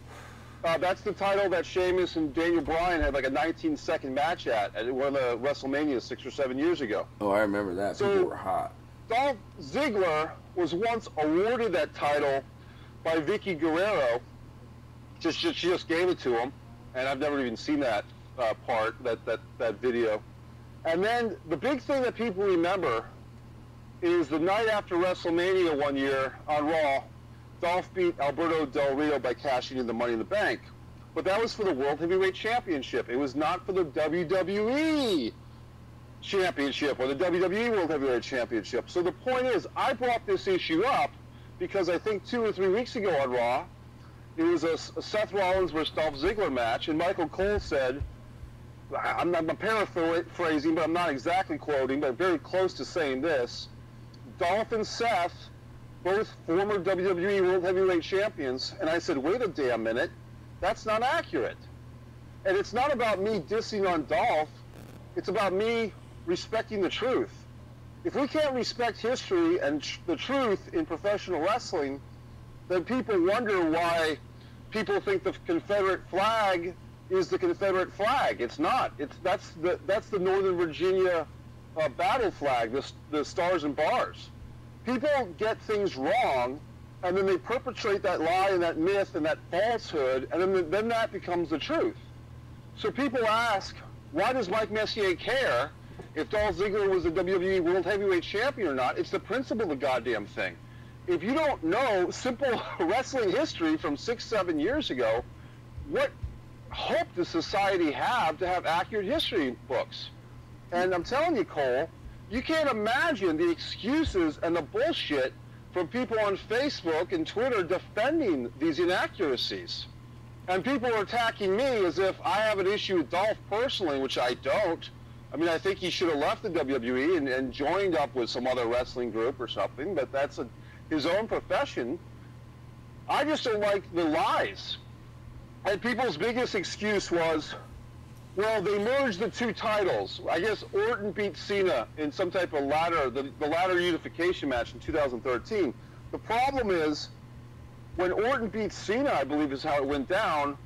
B: That's the title that Sheamus and Daniel Bryan had like a 19-second match at one of the WrestleManias 6 or 7 years ago.
A: Oh, I remember that. People were hot.
B: Dolph Ziggler was once awarded that title by Vicky Guerrero. She just gave it to him, and I've never even seen that part, that video. And then the big thing that people remember is the night after WrestleMania one year on Raw, Dolph beat Alberto Del Rio by cashing in the Money in the Bank. But that was for the World Heavyweight Championship. It was not for the WWE Championship or the WWE World Heavyweight Championship. So the point is, I brought this issue up because I think 2 or 3 weeks ago on Raw, it was a Seth Rollins versus Dolph Ziggler match, and Michael Cole said, I'm paraphrasing, but I'm not exactly quoting, but very close to saying this, Dolph and Seth, both former WWE World Heavyweight Champions, and I said, wait a damn minute, that's not accurate. And it's not about me dissing on Dolph, it's about me respecting the truth. If we can't respect history and the truth in professional wrestling, then people wonder why people think the Confederate flag is the Confederate flag. It's not. That's the Northern Virginia battle flag, the stars and bars. People get things wrong, and then they perpetrate that lie and that myth and that falsehood, and then that becomes the truth. So people ask, why does Mike Messier care if Dolph Ziggler was the WWE World Heavyweight Champion or not? It's the principle of the goddamn thing. If you don't know simple wrestling history from 6, 7 years ago, what hope does society have to have accurate history books? And I'm telling you, Cole, you can't imagine the excuses and the bullshit from people on Facebook and Twitter defending these inaccuracies. And people are attacking me as if I have an issue with Dolph personally, which I don't. I mean, I think he should have left the WWE and joined up with some other wrestling group or something, but that's his own profession. I just don't like the lies. And people's biggest excuse was, well, they merged the two titles. I guess Orton beat Cena in some type of the ladder unification match in 2013. The problem is, when Orton beat Cena, I believe is how it went down,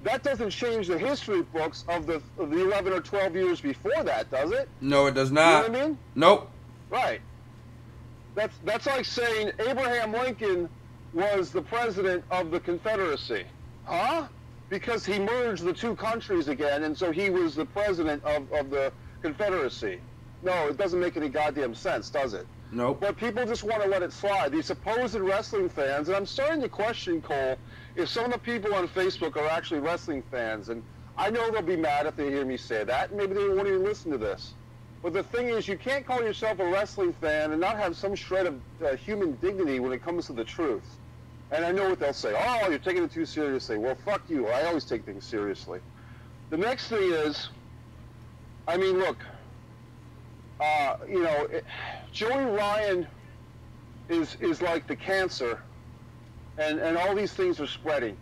B: that doesn't change the history books of the 11 or 12 years before that, does it?
A: No, it does not.
B: You know what I mean?
A: Nope.
B: Right. That's like saying Abraham Lincoln was the president of the Confederacy. Huh? Because he merged the two countries again, and so he was the president of the Confederacy. No, it doesn't make any goddamn sense, does it?
A: Nope.
B: But people just want to let it slide. These supposed wrestling fans, and I'm starting to question, Cole, if some of the people on Facebook are actually wrestling fans, and I know they'll be mad if they hear me say that, and maybe they won't even listen to this. But the thing is, you can't call yourself a wrestling fan and not have some shred of human dignity when it comes to the truth. And I know what they'll say. Oh, you're taking it too seriously. Well, fuck you. I always take things seriously. The next thing is, I mean, look, Joey Ryan is like the cancer, and all these things are spreading.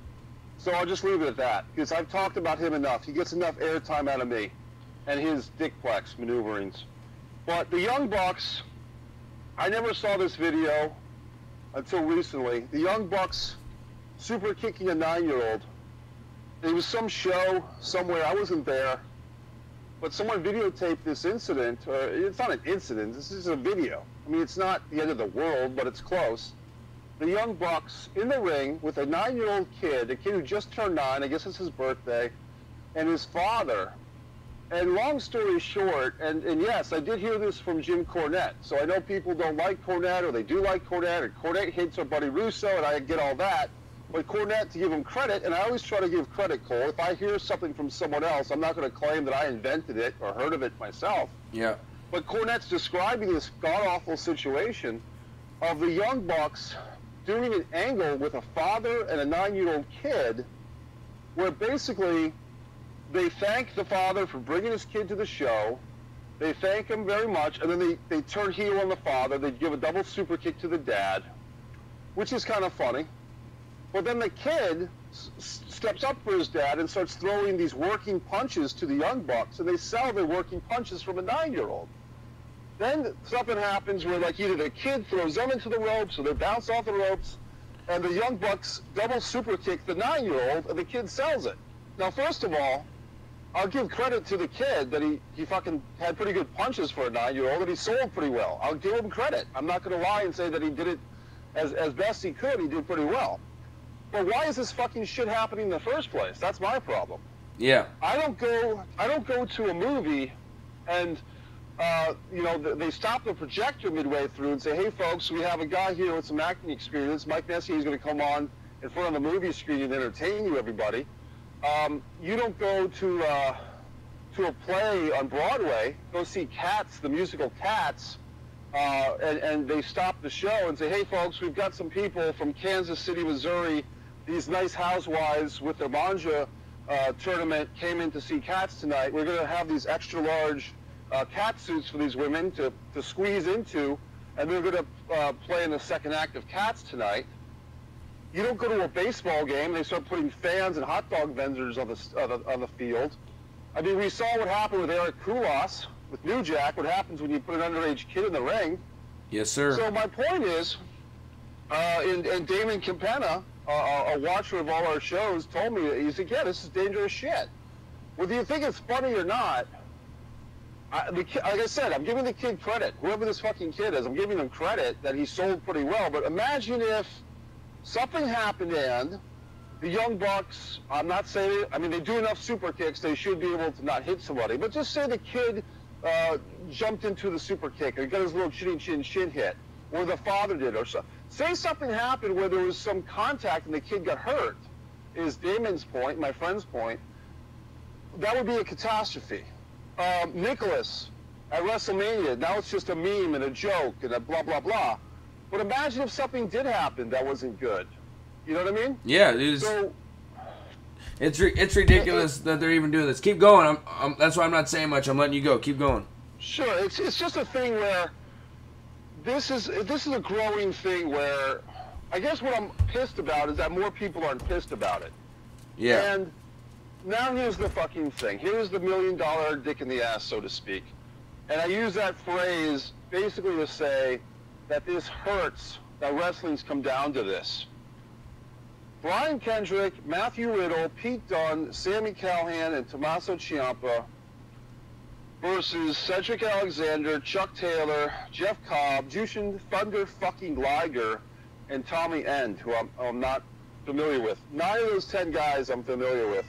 B: So I'll just leave it at that, because I've talked about him enough. He gets enough airtime out of me and his dickplex maneuverings. But the Young Bucks, I never saw this video until recently. The Young Bucks super kicking a 9-year-old. It was some show somewhere. I wasn't there. But someone videotaped this incident. Or it's not an incident. This is a video. I mean, it's not the end of the world, but it's close. The Young Bucks in the ring with a 9-year-old kid, a kid who just turned 9, I guess it's his birthday, and his father. And long story short, and yes, I did hear this from Jim Cornette. So I know people don't like Cornette, or they do like Cornette, or Cornette hates our buddy Russo, and I get all that. But Cornette, to give him credit, and I always try to give credit, Cole, if I hear something from someone else, I'm not going to claim that I invented it or heard of it myself.
A: Yeah.
B: But Cornette's describing this god-awful situation of the Young Bucks doing an angle with a father and a 9-year-old kid, where basically they thank the father for bringing his kid to the show. They thank him very much, and then they turn heel on the father. They give a double super kick to the dad, which is kind of funny. But then the kid steps up for his dad and starts throwing these working punches to the Young Bucks, and they sell their working punches from a 9-year-old. Then something happens where, like, either the kid throws them into the ropes or they bounce off the ropes, and the Young Bucks double super kick the 9-year-old, and the kid sells it. Now, first of all, I'll give credit to the kid that he fucking had pretty good punches for a 9-year-old, and he sold pretty well. I'll give him credit. I'm not going to lie and say that he did it as best he could. He did pretty well. But why is this fucking shit happening in the first place? That's my problem.
A: Yeah.
B: I don't go to a movie and they stop the projector midway through and say, hey folks, we have a guy here with some acting experience. Mike Messier is going to come on in front of the movie screen and entertain you, everybody. You don't go to a play on Broadway, go see Cats, the musical Cats, and they stop the show and say, hey folks, we've got some people from Kansas City, Missouri, these nice housewives with their manja tournament came in to see Cats tonight. We're going to have these extra large cat suits for these women to squeeze into, and they're going to play in the second act of Cats tonight. You don't go to a baseball game and they start putting fans and hot dog vendors on the field. I mean, we saw what happened with Eric Koulos, with New Jack, what happens when you put an underage kid in the ring.
A: Yes, sir.
B: So my point is, and Damon Campana, a watcher of all our shows, told me, he said, yeah, this is dangerous shit. Whether you think it's funny or not, like I said, I'm giving the kid credit. Whoever this fucking kid is, I'm giving him credit that he sold pretty well. But imagine if something happened and the Young Bucks, I'm not saying, I mean, they do enough super kicks, they should be able to not hit somebody. But just say the kid jumped into the super kick or got his little chin hit, or the father did, or so. Say something happened where there was some contact and the kid got hurt, is Damon's point, my friend's point. That would be a catastrophe. Nicholas at WrestleMania, now it's just a meme and a joke and a blah, blah, blah. But imagine if something did happen that wasn't good. You know what I mean?
A: Yeah, it's ridiculous that they're even doing this. Keep going. That's why I'm not saying much. I'm letting you go. Keep going.
B: Sure. It's just a thing where this is a growing thing where I guess what I'm pissed about is that more people aren't pissed about it.
A: Yeah.
B: And now here's the fucking thing. Here's the $1 million dick in the ass, so to speak. And I use that phrase basically to say that this hurts that wrestling's come down to this. Brian Kendrick, Matthew Riddle, Pete Dunne, Sami Callihan, and Tommaso Ciampa versus Cedric Alexander, Chuck Taylor, Jeff Cobb, Jushin Thunder fucking Liger, and Tommy End, who I'm not familiar with. 9 of those 10 guys I'm familiar with.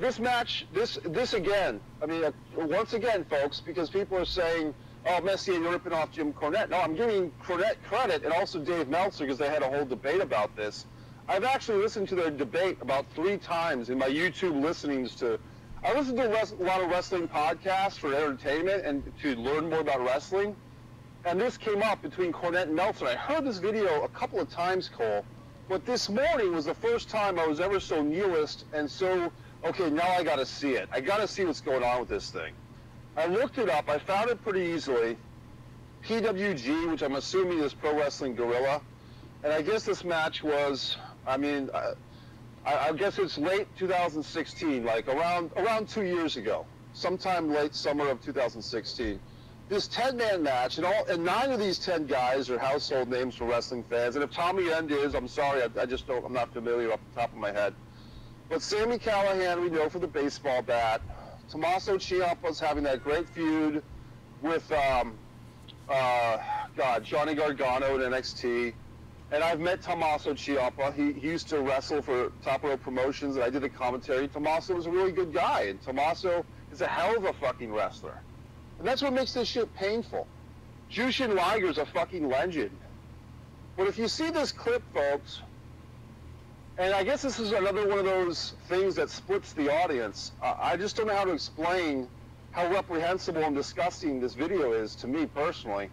B: This match, this again, I mean, once again, folks, because people are saying, oh, Messier, you're ripping off Jim Cornette. No, I'm giving Cornette credit, and also Dave Meltzer, because they had a whole debate about this. I've actually listened to their debate about 3 times in my YouTube listenings to... I listen to a lot of wrestling podcasts for entertainment and to learn more about wrestling, and this came up between Cornette and Meltzer. I heard this video a couple of times, Cole, but this morning was the first time I was ever so nihilist and so, okay, now I got to see it. I got to see what's going on with this thing. I looked it up. I found it pretty easily. PWG, which I'm assuming is Pro Wrestling Guerrilla. And I guess this match was, I mean, I guess it's late 2016, like around 2 years ago, sometime late summer of 2016. This 10-man match, and 9 of these 10 guys are household names for wrestling fans. And if Tommy End is, I'm sorry, I just don't, I'm not familiar off the top of my head. But Sami Callihan, we know for the baseball bat. Tommaso Ciampa's having that great feud with, Johnny Gargano in NXT. And I've met Tommaso Ciampa. He used to wrestle for Top Rope Promotions, and I did the commentary. Tommaso was a really good guy, and Tommaso is a hell of a fucking wrestler. And that's what makes this shit painful. Jushin Liger's a fucking legend. But if you see this clip, folks, and I guess this is another one of those things that splits the audience. I just don't know how to explain how reprehensible and disgusting this video is to me personally.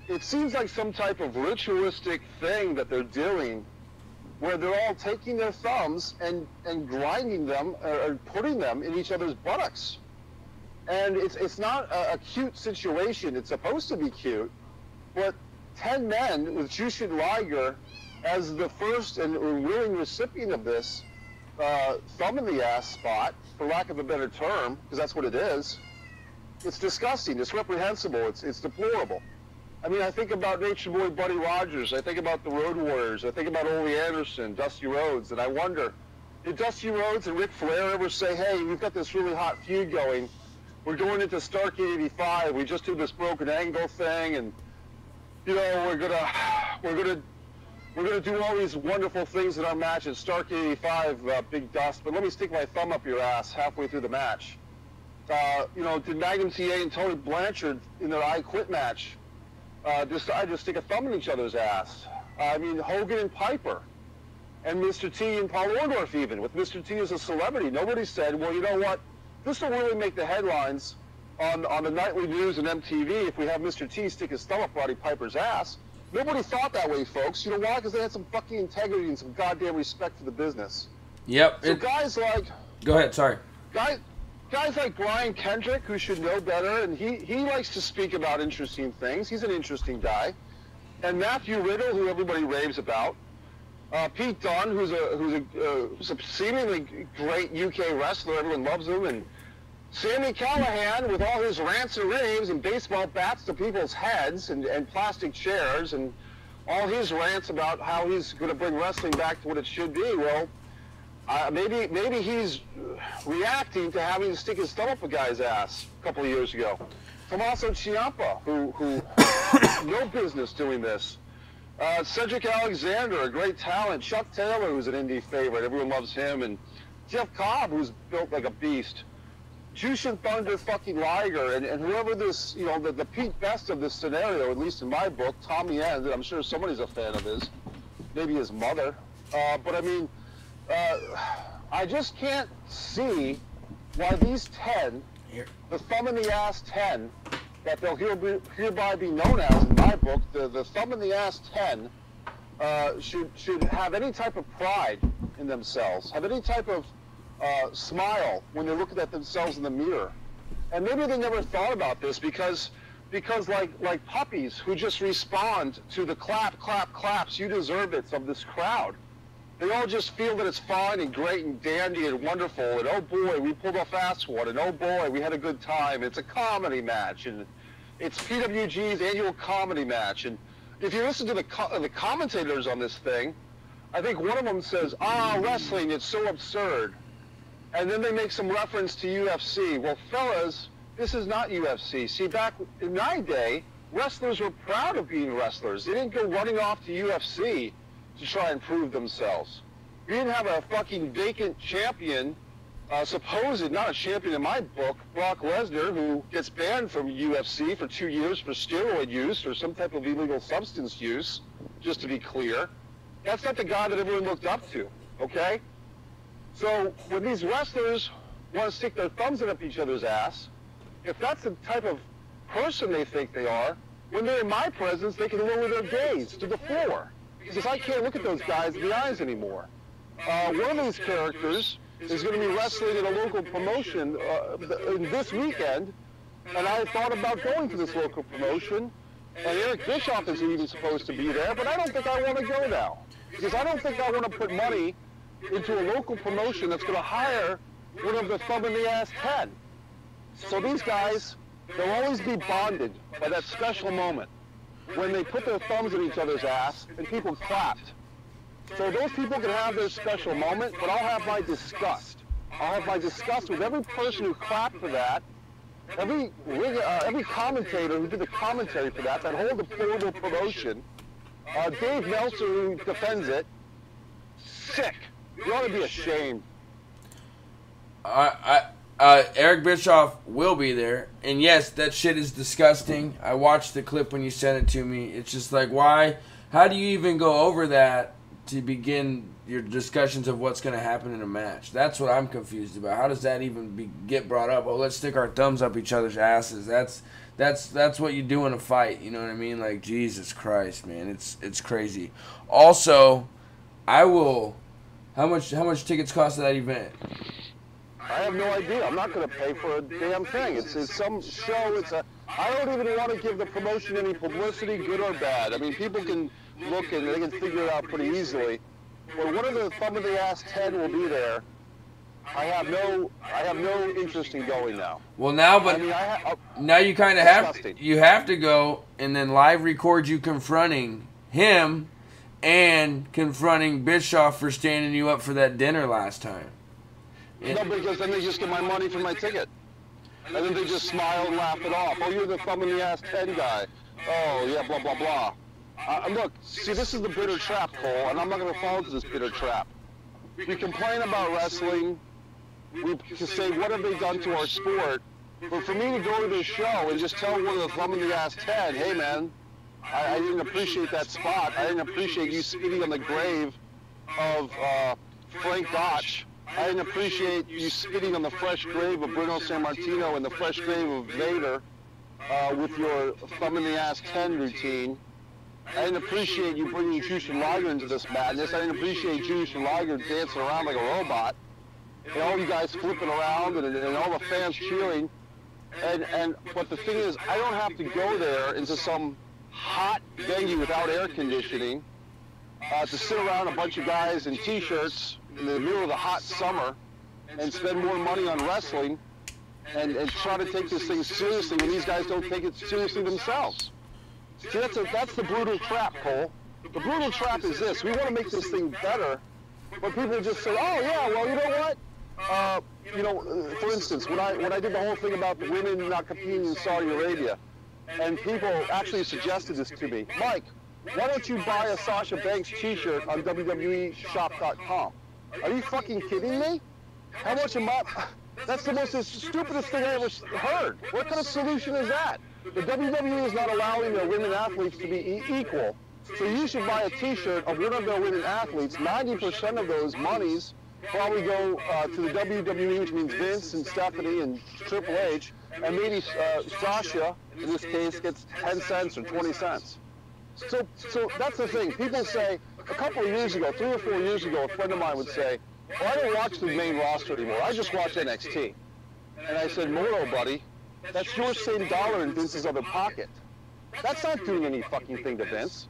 B: It seems like some type of ritualistic thing that they're doing where they're all taking their thumbs and grinding them or putting them in each other's buttocks. And it's not a cute situation. It's supposed to be cute, but 10 men with Jushin Liger as the first and willing recipient of this thumb in the ass spot, for lack of a better term, because that's what it is. It's disgusting. It's reprehensible. It's deplorable. I mean, I think about Nature Boy Buddy Rogers. I think about the Road Warriors. I think about Ole Anderson, Dusty Rhodes, and I wonder, did Dusty Rhodes and Ric Flair ever say, hey, we've got this really hot feud going. We're going into Starrcade 85. We just did this Broken Angle thing, and, you know, we're gonna we're going to do all these wonderful things in our match at Stark 85, Big Dust, but let me stick my thumb up your ass halfway through the match. You know, did Magnum TA and Tony Blanchard in their I Quit match decide to stick a thumb in each other's ass? I mean, Hogan and Piper, and Mr. T and Paul Orndorff even, with Mr. T as a celebrity. Nobody said, well, you know what, this will really make the headlines on the nightly news and MTV if we have Mr. T stick his thumb up Roddy Piper's ass. Nobody thought that way, folks. You know why? Because they had some fucking integrity and some goddamn respect for the business.
A: Yep.
B: So guys like...
A: Go ahead, sorry.
B: Guys like Brian Kendrick, who should know better, and he likes to speak about interesting things. He's an interesting guy. And Matthew Riddle, who everybody raves about. Pete Dunne, who's a seemingly great UK wrestler. Everyone loves him. And Sammy Callahan, with all his rants and raves and baseball bats to people's heads and plastic chairs and all his rants about how he's going to bring wrestling back to what it should be. Well, maybe he's reacting to having to stick his thumb up a guy's ass a couple of years ago. Tommaso Ciampa, who no business doing this. Cedric Alexander, a great talent. Chuck Taylor, who's an indie favorite. Everyone loves him. And Jeff Cobb, who's built like a beast. Jushin Thunder fucking Liger, and whoever this, you know, the Pete Best of this scenario, at least in my book, Tommy End, and I'm sure somebody's a fan of his, maybe his mother. But I mean, I just can't see why these 10, the thumb in the ass 10, that they'll hereby be known as in my book, the thumb in the ass 10, should have any type of pride in themselves, have any type of smile when they're looking at themselves in the mirror. And maybe they never thought about this because like puppies who just respond to the claps, you deserve it of this crowd. They all just feel that it's fine and great and dandy and wonderful, and oh boy, we pulled a fast one, and oh boy, we had a good time. It's a comedy match, and it's PWG's annual comedy match. And if you listen to the commentators on this thing, I think one of them says, wrestling, it's so absurd. And then they make some reference to UFC. Well, fellas, this is not UFC. See, back in my day, wrestlers were proud of being wrestlers. They didn't go running off to UFC to try and prove themselves. You didn't have a fucking vacant champion, supposed, not a champion in my book, Brock Lesnar, who gets banned from UFC for 2 years for steroid use or some type of illegal substance use, just to be clear. That's not the guy that everyone looked up to, okay? So when these wrestlers want to stick their thumbs up each other's ass, if that's the type of person they think they are, when they're in my presence, they can lower their gaze to the floor. Because I can't look at those guys in the eyes anymore. One of these characters is going to be wrestling at a local promotion this weekend, and I thought about going to this local promotion, and Eric Bischoff is even supposed to be there, but I don't think I want to go now. Because I don't think I want to put money into a local promotion that's going to hire one of the thumb-in-the-ass 10. So these guys, they'll always be bonded by that special moment when they put their thumbs in each other's ass and people clapped. So those people can have their special moment, but I'll have my disgust. I'll have my disgust with every person who clapped for that, every commentator who did the commentary for that whole deplorable promotion, Dave Meltzer who defends it. Sick. You ought to be ashamed.
A: Eric Bischoff will be there, and yes, that shit is disgusting. I watched the clip when you sent it to me. It's just like, why? How do you even go over that to begin your discussions of what's going to happen in a match? That's what I'm confused about. How does that even get brought up? Oh, let's stick our thumbs up each other's asses. That's what you do in a fight. You know what I mean? Like, Jesus Christ, man, it's crazy. Also, I will. How much tickets cost at that event?
B: I have no idea. I'm not going to pay for a damn thing. It's some show. I don't even want to give the promotion any publicity, good or bad. I mean, people can look and they can figure it out pretty easily. But one of the thumb of the ass 10 will be there. I have no interest in going now.
A: Well, now, but now you kind of have to go and then live record you confronting him and confronting Bischoff for standing you up for that dinner last time.
B: No, because then they just get my money for my ticket. And then they just smile and laugh it off. Oh, you're the thumb in the ass 10 guy. Oh, yeah, blah, blah, blah. Look, see, this is the bitter trap, Cole, and I'm not going to fall into this bitter trap. We complain about wrestling. We say, what have they done to our sport? But for me to go to this show and just tell one of the thumb in the ass 10, hey, man, I didn't appreciate that spot. I didn't appreciate you spitting on the grave of Frank Gotch. I didn't appreciate you spitting on the fresh grave of Bruno Sammartino and the fresh grave of Vader with your thumb in the ass 10 routine. I didn't appreciate you bringing Jushin Liger into this madness. I didn't appreciate Jushin Liger dancing around like a robot. And all you guys flipping around and all the fans cheering. But the thing is, I don't have to go there into some hot venue without air conditioning to sit around a bunch of guys in T-shirts in the middle of the hot summer and spend more money on wrestling and try to take this thing seriously when these guys don't take it seriously themselves. See, that's the brutal trap, Cole. The brutal trap is this. We want to make this thing better, but people just say, oh, yeah, well, you know what? For instance, when I did the whole thing about the women not competing in Saudi Arabia, and people actually suggested this to me, Mike, why don't you buy a Sasha Banks t-shirt on WWEshop.com? Are you fucking kidding me? How much am I? That's the most stupidest thing I ever heard. What kind of solution is that? The WWE is not allowing their women athletes to be equal. So you should buy a t-shirt of one of their women athletes. 90% of those monies probably go to the WWE, which means Vince and Stephanie and Triple H, and maybe Sasha, in this case, gets 10 cents or 20 cents. So that's the thing. People say, a couple of years ago, 3 or 4 years ago, a friend of mine would say, well, I don't watch the main roster anymore. I just watch NXT. And I said, Moro, buddy, that's your same dollar in Vince's other pocket. That's not doing any fucking thing to Vince.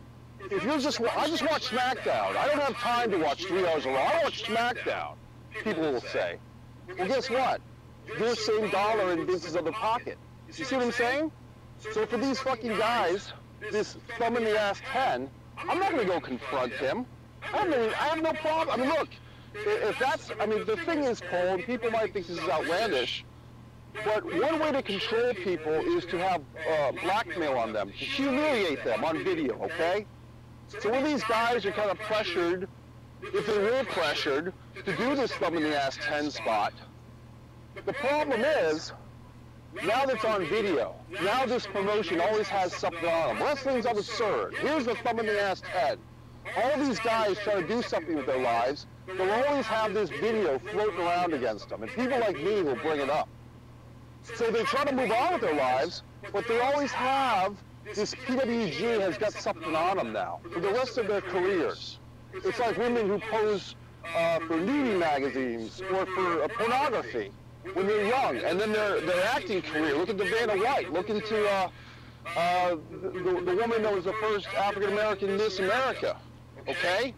B: If you're I just watch SmackDown. I don't have time to watch 3 hours of Raw. I watch SmackDown, people will say. Well, guess what? Your same dollar in Vince's other pocket. You see what I'm saying? So for these fucking guys, this thumb in the ass 10, I'm not going to go confront him. I have no problem. I mean, look, the thing is, Cole, and people might think this is outlandish, but one way to control people is to have blackmail on them, to humiliate them on video, okay? So when these guys are kind of pressured, if they were pressured, to do this thumb in the ass 10 spot, the problem is, now that's on video, now this promotion always has something on them. Wrestling's absurd. Here's the thumb in the ass 10. All these guys try to do something with their lives, they'll always have this video floating around against them, and people like me will bring it up. So they try to move on with their lives, but they always have this PWG has got something on them now for the rest of their careers. It's like women who pose for nudie magazines or for pornography when they're young, and then their acting career. Look at the Vanna White. Look into the woman that was the first African-American Miss America. Okay?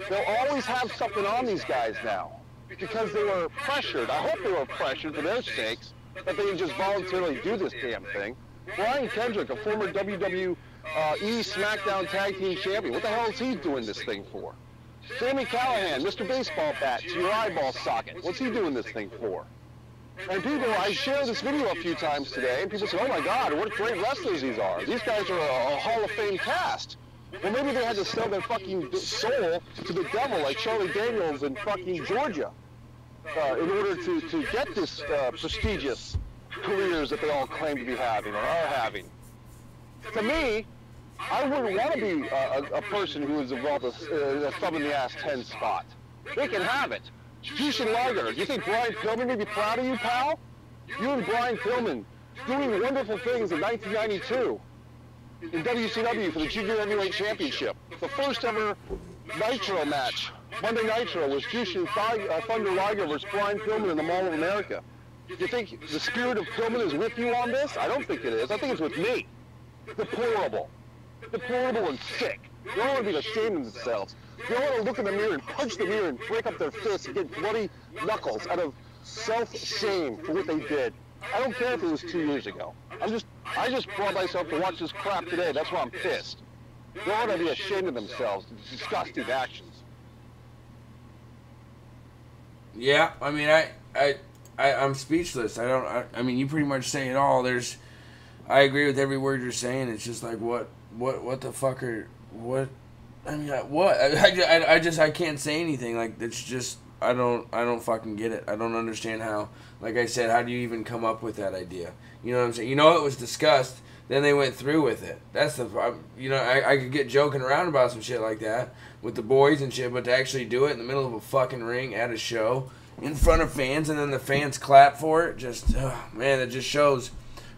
B: They'll always have something on these guys now because they were pressured. I hope they were pressured for their sakes that they can just voluntarily do this damn thing. Brian Kendrick, a former WWE SmackDown Tag Team Champion, what the hell is he doing this thing for? Sami Callihan, Mr. Baseball Bat to your eyeball socket, what's he doing this thing for? And people, I shared this video a few times today, and people say, oh my God, what great wrestlers these are. These guys are a Hall of Fame cast. Well, maybe they had to sell their fucking soul to the devil like Charlie Daniels in fucking Georgia in order to get this prestigious careers that they all claim to be having or are having. To me, I wouldn't want to be a person who is involved in a thumb in the ass 10 spot. They can have it. Jushin Liger, you think Brian Pillman would be proud of you, pal? You and Brian Pillman doing wonderful things in 1992 in WCW for the Junior Heavyweight Championship. The first ever Nitro match, Monday Nitro, was Jushin Thunder Liger versus Brian Pillman in the Mall of America. You think the spirit of Pillman is with you on this? I don't think it is. I think it's with me. Deplorable. Deplorable and sick. They all want to be ashamed of themselves. They all want to look in the mirror and punch the mirror and break up their fists and get bloody knuckles out of self-shame for what they did. I don't care if it was 2 years ago. I just brought myself to watch this crap today. That's why I'm pissed. They all want to be ashamed of themselves. Disgusting actions.
A: Yeah, I mean, I'm speechless. I mean, you pretty much say it all. There's, I agree with every word you're saying. It's just like, what the fuck are, what, I mean, what? I can't say anything. Like, it's just, I don't fucking get it. I don't understand how, like I said, how do you even come up with that idea? You know what I'm saying? You know it was discussed, then they went through with it. That's the, you know, I could get joking around about some shit like that with the boys and shit, but to actually do it in the middle of a fucking ring at a show in front of fans and then the fans clap for it, just, oh, man, it just shows,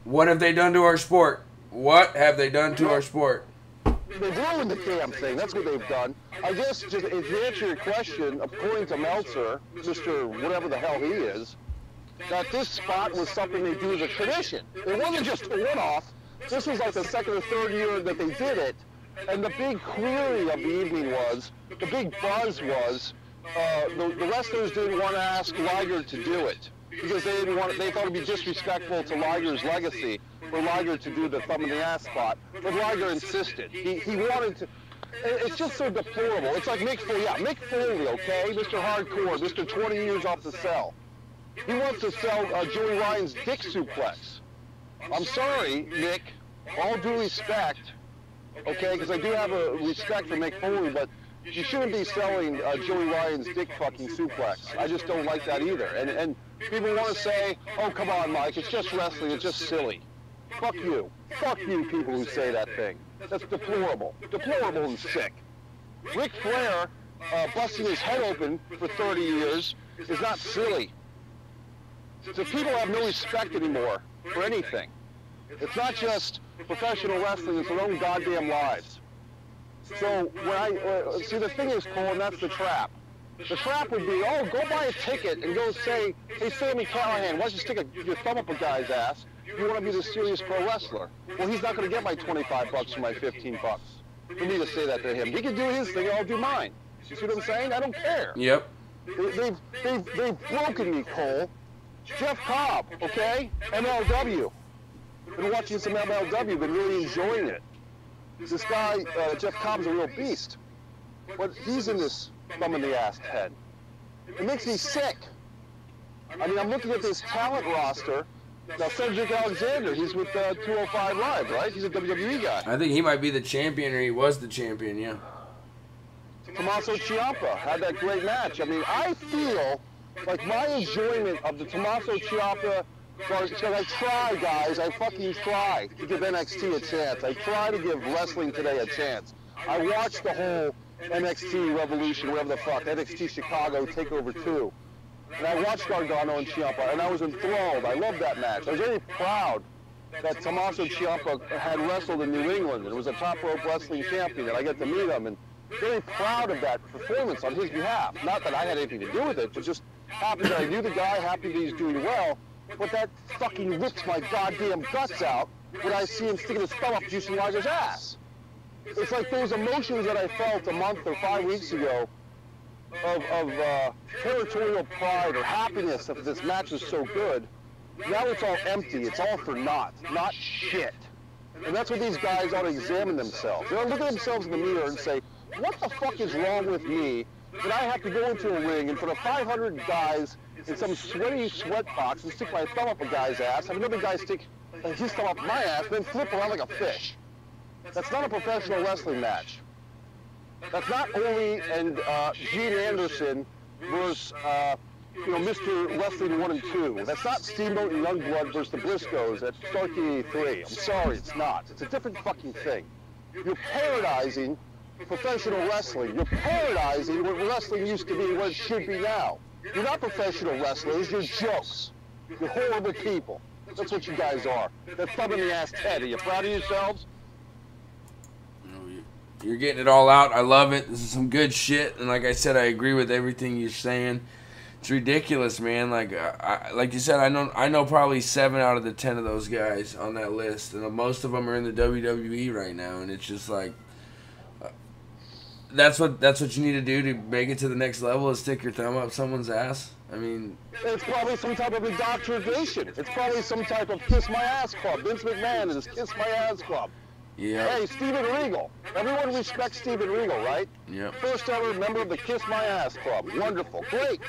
A: what have they done to our sport? What have they done to our sport?
B: They've ruined the damn thing. That's what they've done. I guess, just to answer your question, according to Meltzer, Mr. whatever the hell he is, that this spot was something they do as a tradition. It wasn't just a one-off. This was like the second or third year that they did it. And the big query of the evening was, the big buzz was, the wrestlers didn't want to ask Liger to do it because they thought it'd be disrespectful to Liger's legacy for Liger to do the thumb in the ass spot. But Liger insisted. He wanted to. It's just so deplorable. It's like Mick Foley, okay? Mr. Hardcore, Mr. 20 years off the cell. He wants to sell Joey Ryan's dick suplex. I'm sorry, Nick. All due respect, okay, because I do have a respect for Mick Foley, but you shouldn't be selling Joey Ryan's dick fucking suplex. I just don't like that either. And people want to say, oh, come on, Mike, it's just wrestling, it's just silly. Fuck you. Fuck you people who say that thing. That's deplorable. Deplorable and sick. Ric Flair busting his head open for 30 years is not silly. So people have no respect anymore for anything. It's not just professional wrestling, it's their own goddamn lives. So when I, see the thing is, Cole, and that's the trap. The trap would be, oh, go buy a ticket and go say, hey, Sami Callihan, why don't you stick your thumb up a guy's ass? You want to be the serious pro wrestler. Well, he's not going to get my 25 bucks for my 15 bucks. For me to say that to him. He can do his thing, I'll do mine. You see what I'm saying? I don't care.
A: Yep.
B: They've broken me, Cole. Jeff Cobb, okay? MLW. Been watching some MLW, been really enjoying it. This guy, Jeff Cobb's a real beast. But he's in this thumb in the ass head. It makes me sick. I mean, I'm looking at this talent roster. Now, Cedric Alexander, he's with 205 Live, right? He's a WWE guy.
A: I think he might be the champion, or he was the champion, yeah.
B: Tommaso Ciampa had that great match. I mean, I feel like my enjoyment of the Tommaso Ciampa, because I try, guys, I fucking try to give NXT a chance. I try to give Wrestling Today a chance. I watched the whole NXT Revolution, whatever the fuck, NXT Chicago TakeOver 2. And I watched Gargano and Ciampa, and I was enthralled. I loved that match. I was very proud that Tommaso Ciampa had wrestled in New England and was a top rope wrestling champion, and I get to meet him, and very proud of that performance on his behalf. Not that I had anything to do with it, but just happy that I knew the guy, happy that he's doing well, but that fucking rips my goddamn guts out when I see him sticking his thumb up Jushin Liger's ass. It's like those emotions that I felt a month or 5 weeks ago of territorial pride or happiness that this match is so good. Now it's all empty. It's all for naught. Not shit. And that's what these guys ought to examine themselves. They ought to look at themselves in the mirror and say, what the fuck is wrong with me that I have to go into a ring in front of 500 guys in some sweaty sweat box and stick my thumb up a guy's ass, have another guy stick his thumb up my ass, and then flip around like a fish. That's not a professional wrestling match. That's not Ole and Gene Anderson versus, Mr. Wrestling 1 and 2. That's not Steamboat and Youngblood versus the Briscoes at Starkey 83. I'm sorry, it's not. It's a different fucking thing. You're parodizing professional wrestling. You're parodizing what wrestling used to be and what it should be now. You're not professional wrestlers, you're jokes. You're horrible people. That's what you guys are. That thumb in the ass Ted. Are you proud of yourselves?
A: You're getting it all out. I love it. This is some good shit. And like I said, I agree with everything you're saying. It's ridiculous, man. Like like you said, I know probably 7 out of the 10 of those guys on that list, and most of them are in the WWE right now. And it's just like that's what you need to do to make it to the next level, is stick your thumb up someone's ass. I mean,
B: it's probably some type of indoctrination. It's probably some type of Kiss My Ass Club. Vince McMahon and his Kiss My Ass Club.
A: Yeah.
B: Hey, Steven Regal. Everyone respects Steven Regal, right?
A: Yeah.
B: First ever member of the Kiss My Ass Club. Wonderful. Great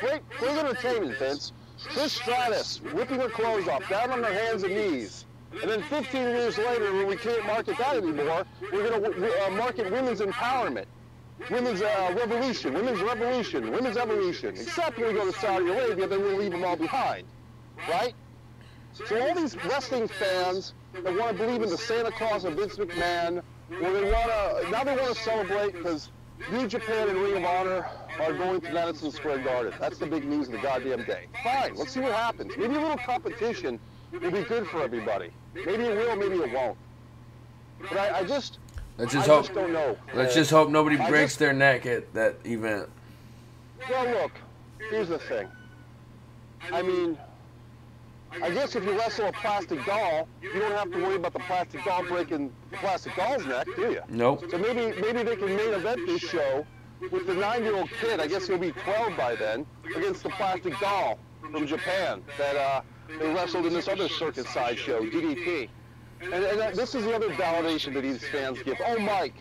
B: entertainment, Vince. Trish Stratus, ripping her clothes off, down on her hands and knees. And then 15 years later, when we can't market that anymore, we're going to market women's empowerment, women's revolution, women's evolution. Except when we go to Saudi Arabia, then we'll leave them all behind, right? So all these wrestling fans that want to believe in the Santa Claus of Vince McMahon, where now they want to celebrate because New Japan and Ring of Honor are going to Madison Square Garden. That's the big news of the goddamn day. Fine, let's see what happens. Maybe a little competition will be good for everybody. Maybe it will, maybe it won't. But I just don't know.
A: Let's just hope nobody breaks their neck at that event.
B: Well, look, here's the thing. I mean, I guess if you wrestle a plastic doll, you don't have to worry about the plastic doll breaking the plastic doll's neck, do you?
A: Nope.
B: So maybe they can main event this show with the 9-year-old kid, I guess he'll be 12 by then, against the plastic doll from Japan that they wrestled in this other circus sideshow, DDP. And this is the other validation that these fans give. Oh, Mike,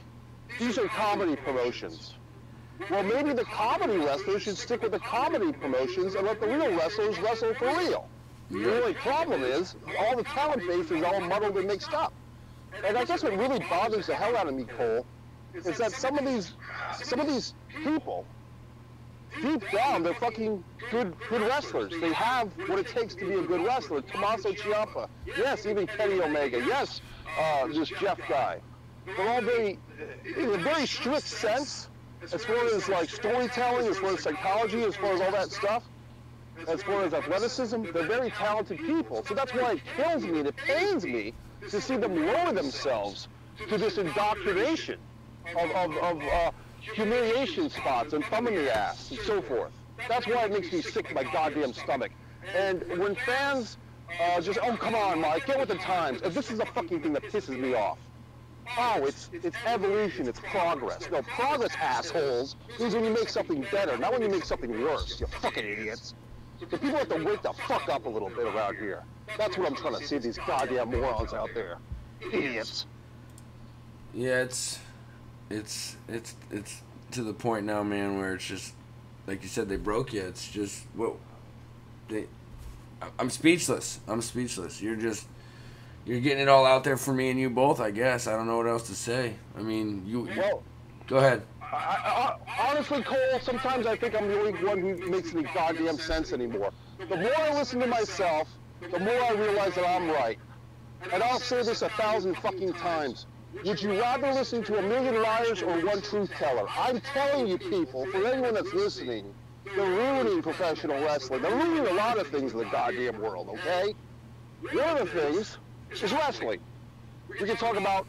B: these are comedy promotions. Well, maybe the comedy wrestlers should stick with the comedy promotions and let the real wrestlers wrestle for real. The only problem is all the talent base is all muddled and mixed up. And I guess what really bothers the hell out of me, Cole, is that some of these people, deep down, they're fucking good wrestlers. They have what it takes to be a good wrestler. Tommaso Ciampa, yes, even Kenny Omega, yes, this Jeff guy. They're all in a very strict sense, as far as like storytelling, as far as psychology, as far as all that stuff. As far as athleticism, they're very talented people. So that's why it kills me and it pains me to see them lower themselves to this indoctrination of humiliation spots and thumb in the ass and so forth. That's why it makes me sick to my goddamn stomach. And when fans just, oh, come on, Mike, get with the times. And this is the fucking thing that pisses me off. Oh, it's evolution, it's progress. No, progress, assholes, is when you make something better, not when you make something worse, you fucking idiots. The people have to wake the fuck up a little bit around here. That's what I'm trying to see, these goddamn morons out there. Idiots.
A: Yeah, it's to the point now, man, where it's just, like you said, they broke you. It's just, I'm speechless. You're getting it all out there for me and you both, I guess. I don't know what else to say. I mean,
B: well,
A: go ahead.
B: Honestly, Cole, sometimes I think I'm the only one who makes any goddamn sense anymore. The more I listen to myself, the more I realize that I'm right. And I'll say this 1,000 fucking times. Would you rather listen to a million liars or one truth teller? I'm telling you people, for anyone that's listening, they're ruining professional wrestling. They're ruining a lot of things in the goddamn world, okay? One of the things is wrestling. We can talk about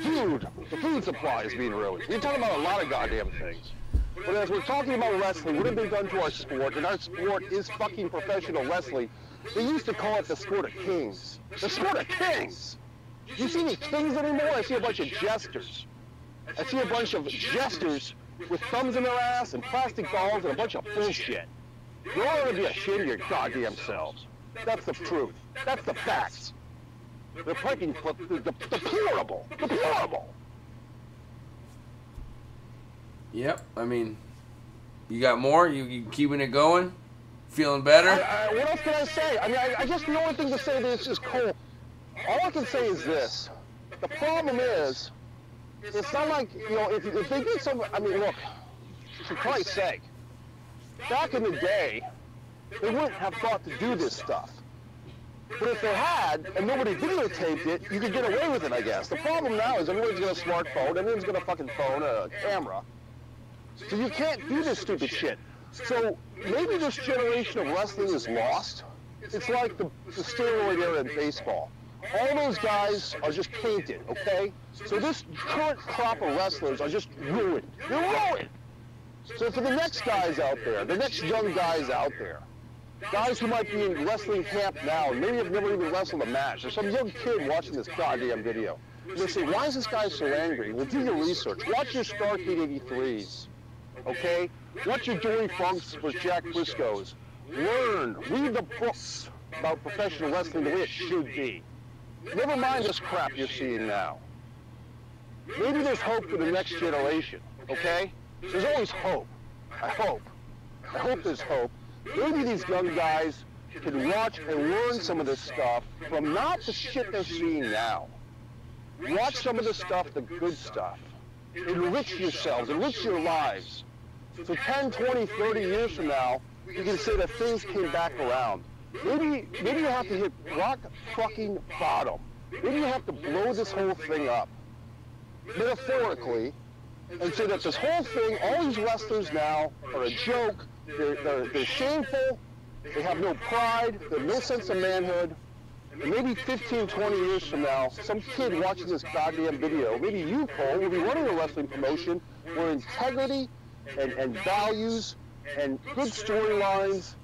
B: food. The food supply is being ruined. We can talk about a lot of goddamn things. But as we're talking about wrestling, what have been done to our sport, and our sport is fucking professional wrestling, they used to call it the sport of kings. The sport of kings! Do you see any kings anymore? I see a bunch of jesters. I see a bunch of jesters with thumbs in their ass and plastic dolls and a bunch of bullshit. You all ought to be ashamed of your goddamn selves. That's the truth. That's the facts. They're fucking deplorable. Deplorable.
A: Yep. I mean, you got more? You keeping it going? Feeling better?
B: What else can I say? I mean, I guess the only thing to say to this is, Cole, all I can say is this. The problem is, it's not like, you know, if they did some, I mean, look, for Christ's sake, back in the day, they wouldn't have thought to do this stuff. But if they had, and nobody videotaped it, you could get away with it, I guess. The problem now is everyone's got a smartphone, everyone's got a fucking phone, a camera. So you can't do this stupid shit. So maybe this generation of wrestling is lost. It's like the steroid era in baseball. All those guys are just painted, okay? So this current crop of wrestlers are just ruined. They're ruined! So for the next guys out there, the next young guys out there, guys who might be in wrestling camp now, maybe have never even wrestled a match. There's some young kid watching this goddamn video. They say, why is this guy so angry? Well, do your research. Watch your Starcade 83s, okay? Watch your Dory Funks with Jack Briscoes. Learn. Read the books about professional wrestling the way it should be. Never mind this crap you're seeing now. Maybe there's hope for the next generation, okay? There's always hope. I hope. I hope there's hope. Maybe these young guys can watch and learn some of this stuff from not the shit they're seeing now. Watch some of the stuff, the good stuff. Enrich yourselves, enrich your lives. So 10, 20, 30 years from now, you can say that things came back around. Maybe you have to hit rock fucking bottom. Maybe you have to blow this whole thing up, metaphorically, and say that this whole thing, all these wrestlers now are a joke, they're shameful, they have no pride, they have no sense of manhood. And maybe 15, 20 years from now, some kid watching this goddamn video, maybe you, Cole, will be running a wrestling promotion where integrity and values and good storylines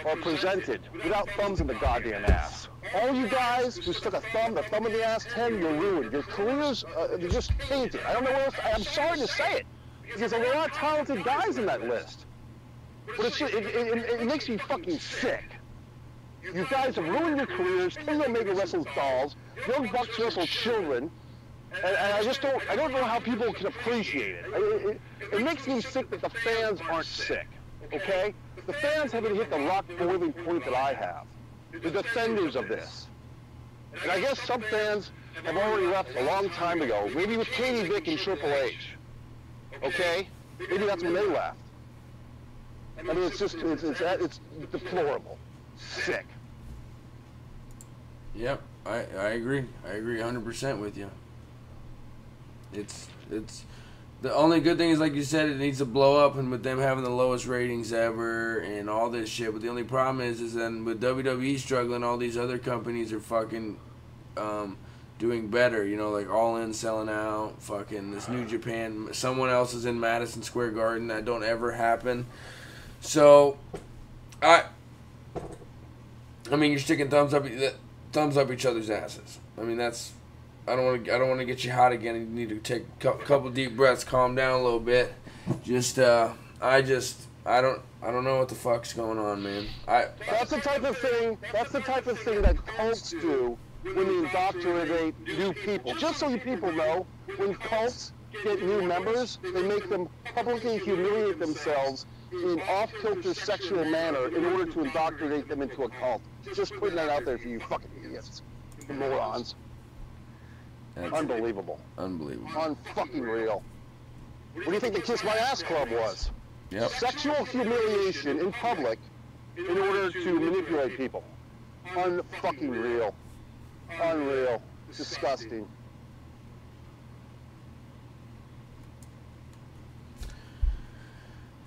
B: are presented without thumbs in the goddamn ass. All you guys who stuck the thumb in the ass, 10, you're ruined. Your careers, they're just tainted. I don't know what else, I'm sorry to say it, because there are a lot of talented guys in that list. But it makes me fucking sick. You guys have ruined your careers, 10 Omega wrestles dolls, young bucks wrestle children, and I don't know how people can appreciate it. It makes me sick that the fans aren't sick, okay? The fans haven't hit the rock boiling point that I have. The defenders of this. And I guess some fans have already left a long time ago, maybe with Katie Vick and Triple H, okay? Maybe that's when they left. I mean, it's deplorable. Sick.
A: Yep, I agree. I agree 100% with you. It's the only good thing is, like you said, it needs to blow up, and with them having the lowest ratings ever and all this shit. But the only problem is then with WWE struggling, all these other companies are fucking doing better. You know, like All In selling out, fucking this New Japan. Someone else is in Madison Square Garden. That don't ever happen. So, I mean, you're sticking thumbs up each other's asses. I mean, that's. I don't want to get you hot again. You need to take a couple deep breaths, calm down a little bit. I don't know what the fuck's going on, man.
B: That's the type of thing that cults do when they indoctrinate new people. Just so you people know, when cults get new members, they make them publicly humiliate themselves in off-kilter sexual manner in order to indoctrinate them into a cult. Just putting that out there for you fucking idiots, you morons. That's unbelievable.
A: Unbelievable.
B: Unfucking real. What do you think the Kiss My Ass Club was?
A: Yep.
B: Sexual humiliation in public in order to manipulate people. Unfucking real. Unreal. Disgusting.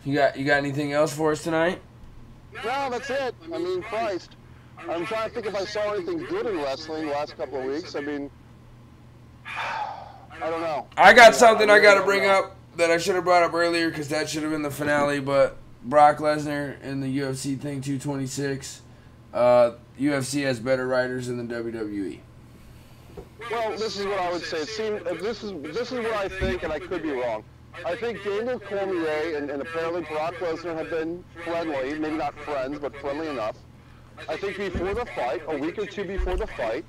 A: You got anything else for us tonight?
B: No, that's it. I mean, Christ. I'm trying to think if I saw anything good in wrestling the last couple of weeks. I mean, I don't know.
A: I got something I got to bring up that I should have brought up earlier because that should have been the finale, but Brock Lesnar in the UFC thing 226. UFC has better writers than the WWE.
B: Well, this is what I would say. This is what I think, and I could be wrong. I think Daniel Cormier and apparently Brock Lesnar have been friendly, maybe not friends, but friendly enough. I think before the fight, a week or two before the fight,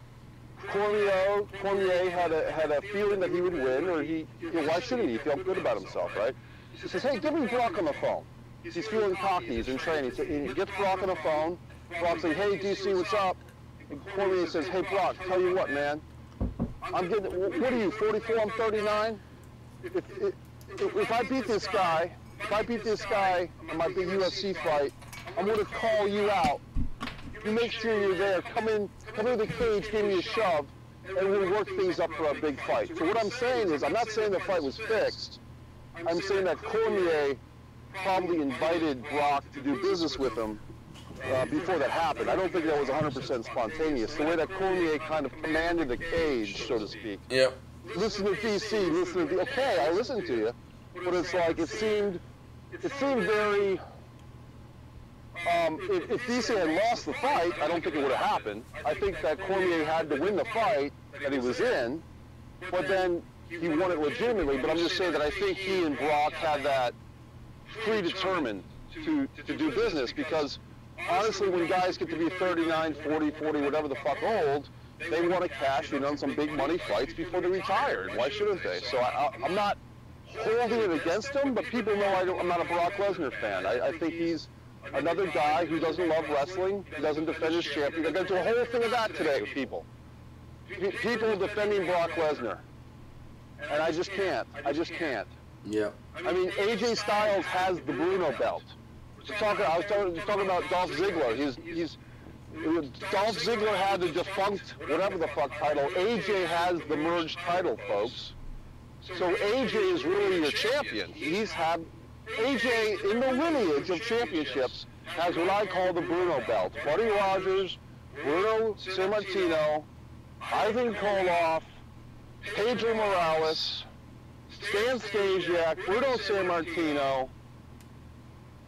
B: Cormier had a feeling that he would win, or why shouldn't he? He felt good about himself, right? He says, hey, give me Brock on the phone. He's feeling cocky, he's in training. So he gets Brock on the phone. Brock's saying, hey, DC, what's up? And Cormier says, hey, Brock, tell you what, man. I'm getting, what are you, 44, I'm 39? If I beat this guy in my big UFC fight, I'm going to call you out. You make sure you're there. Come into the cage, give me a shove, and we'll work things up for a big fight. So what I'm saying is, I'm not saying the fight was fixed. I'm saying that Cormier probably invited Brock to do business with him before that happened. I don't think that was 100% spontaneous. The way that Cormier kind of commanded the cage, so to speak.
A: Yep.
B: Listen to DC, listen to okay, I listened to you. But it's like, it seemed very, if DC had lost the fight, I don't think it would have happened. I think that Cormier had to win the fight that he was in, but then he won it legitimately. But I'm just saying that I think he and Brock had that predetermined to do business, because honestly, when guys get to be 39, 40, whatever the fuck old, they want to cash in on some big money fights before they retire. Why shouldn't they? So I'm not holding it against him, but people know I'm not a Brock Lesnar fan. I think he's another guy who doesn't love wrestling, who doesn't defend his champion. They're going to do a whole thing of that today with people. People defending Brock Lesnar. And I just can't. I just can't.
A: Yeah.
B: I mean, AJ Styles has the Bruno belt. I was talking about Dolph Ziggler. Dolph Ziggler had the defunct whatever the fuck title. AJ has the merged title, folks. So AJ is really your champion. AJ in the lineage of championships has what I call the Bruno belt. Buddy Rogers, Bruno Sammartino, Ivan Koloff, Pedro Morales, Stan Stasiak, Bruno Sammartino,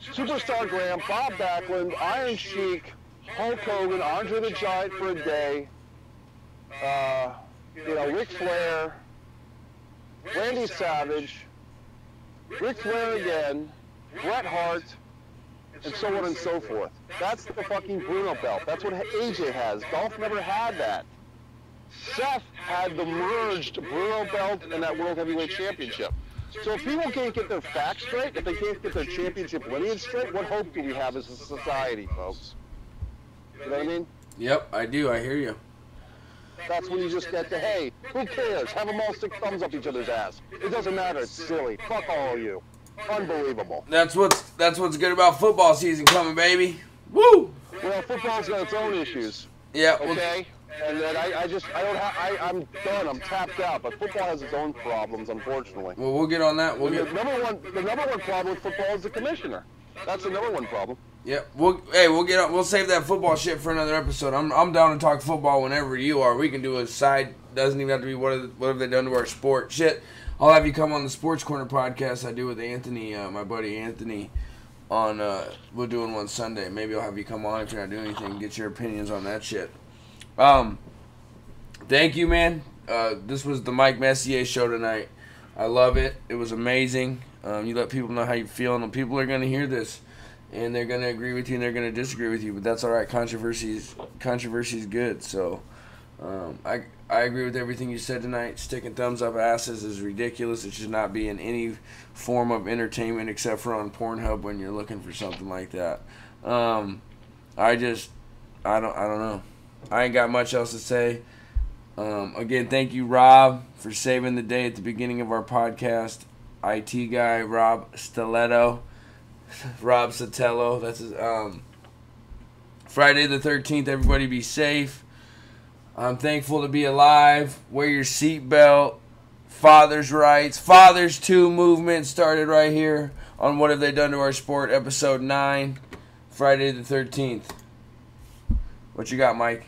B: Superstar Graham, Bob Backlund, Iron Sheik, Hulk Hogan, Andre the Giant for a day, Ric Flair, Randy Savage, Ric Flair again, Bret Hart, and so on and so forth. That's the fucking Bruno belt. That's what AJ has. Dolph never had that. Seth had the merged Bruno belt and that World Heavyweight Championship. So if people can't get their facts straight, if they can't get their championship lineage straight, what hope do we have as a society, folks? You know what I mean?
A: Yep, I do. I hear you.
B: That's when you just get to, hey, who cares? Have them all stick thumbs up each other's ass. It doesn't matter. It's silly. Fuck all of you. Unbelievable.
A: That's what's good about football season coming, baby. Woo!
B: Well, football's got its own issues.
A: Yeah.
B: Okay? And then I'm done. I'm tapped out. But football has its own problems, unfortunately.
A: Well, we'll get on that.
B: The number one problem with football is the commissioner. That's the number one problem.
A: Yeah. We'll save that football shit for another episode. I'm down to talk football whenever you are. We can do a side. Doesn't even have to be what have they done to our sport. Shit. I'll have you come on the Sports Corner podcast I do with Anthony, my buddy Anthony. We're doing one Sunday. Maybe I'll have you come on if you're not doing anything and get your opinions on that shit. Thank you, man. This was the Mike Messier show tonight. I love it. It was amazing. You let people know how you feel, and people are going to hear this, and they're going to agree with you, and they're going to disagree with you, but that's all right. Controversy is good. So I agree with everything you said tonight. Sticking thumbs up asses is ridiculous. It should not be in any form of entertainment except for on Pornhub when you're looking for something like that. I don't know. I ain't got much else to say. Again, thank you, Rob, for saving the day at the beginning of our podcast. IT guy, Rob Stiletto. Rob Sotelo. That's his, Friday the 13th. Everybody be safe. I'm thankful to be alive. Wear your seatbelt. Father's rights. Fathers 2 movement started right here on What Have They Done to Our Sport, episode 9. Friday the 13th. What you got, Mike?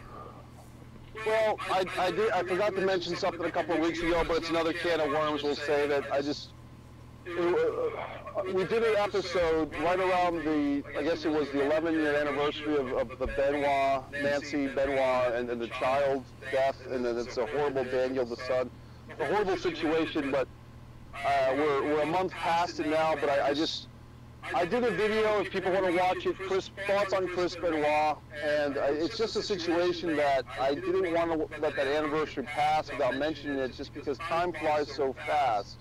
B: Well, I forgot to mention something a couple of weeks ago, but it's another can of worms. We'll say that we did an episode right around I guess it was the 11-year anniversary of the Nancy Benoit, and the child's death, and then it's a horrible Daniel the son, a horrible situation. But we're a month past it now. But I did a video, if people want to watch it, thoughts on Chris Benoit, and it's just a situation that I didn't want to let that anniversary pass without mentioning it, just because time flies so fast,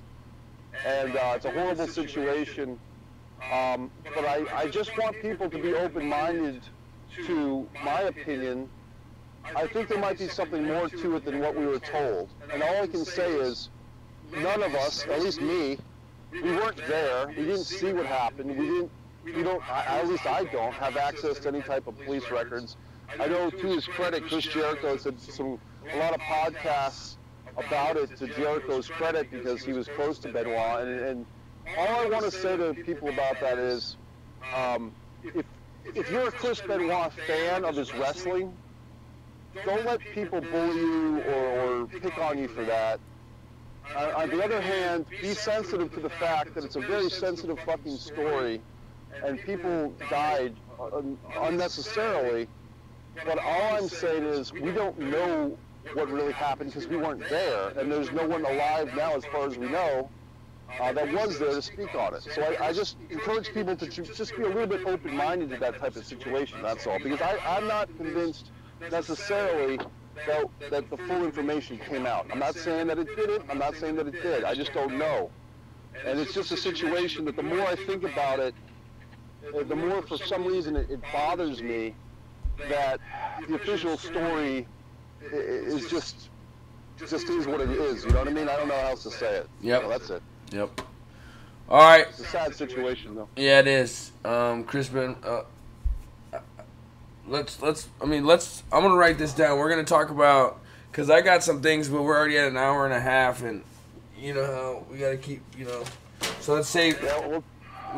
B: and it's a horrible situation, but I just want people to be open-minded to my opinion. I think there might be something more to it than what we were told, and all I can say is, none of us, at least me, we weren't there. We didn't see what happened. At least I don't have access to any type of police records. I know, to his credit, Chris Jericho said a lot of podcasts about it to Jericho's credit because he was close to Benoit. And all I want to say to people about that is, if you're a Chris Benoit fan of his wrestling, don't let people bully you or pick on you for that. On the other hand, be sensitive to the fact that it's a very sensitive fucking story, and people died unnecessarily. But all I'm saying is, we don't know what really happened because we weren't there, and there's no one alive now, as far as we know, that was there to speak on it. So I just encourage people to just be a little bit open-minded to that type of situation, that's all. Because I'm not convinced necessarily that the full information came out. I'm not saying that it didn't. I'm not saying that it did. I just don't know. And it's just a situation that the more I think about it, the more for some reason it bothers me that the official story is just is what it is. You know what I mean? I don't know how else to say it.
A: Yep.
B: So that's it.
A: Yep. All right.
B: It's a sad situation, though.
A: Yeah, it is. Crispin, I'm gonna write this down. We're gonna talk about, because I got some things, but we're already at an hour and a half, and you know how we gotta keep, So let's save.
B: Yeah,
A: we'll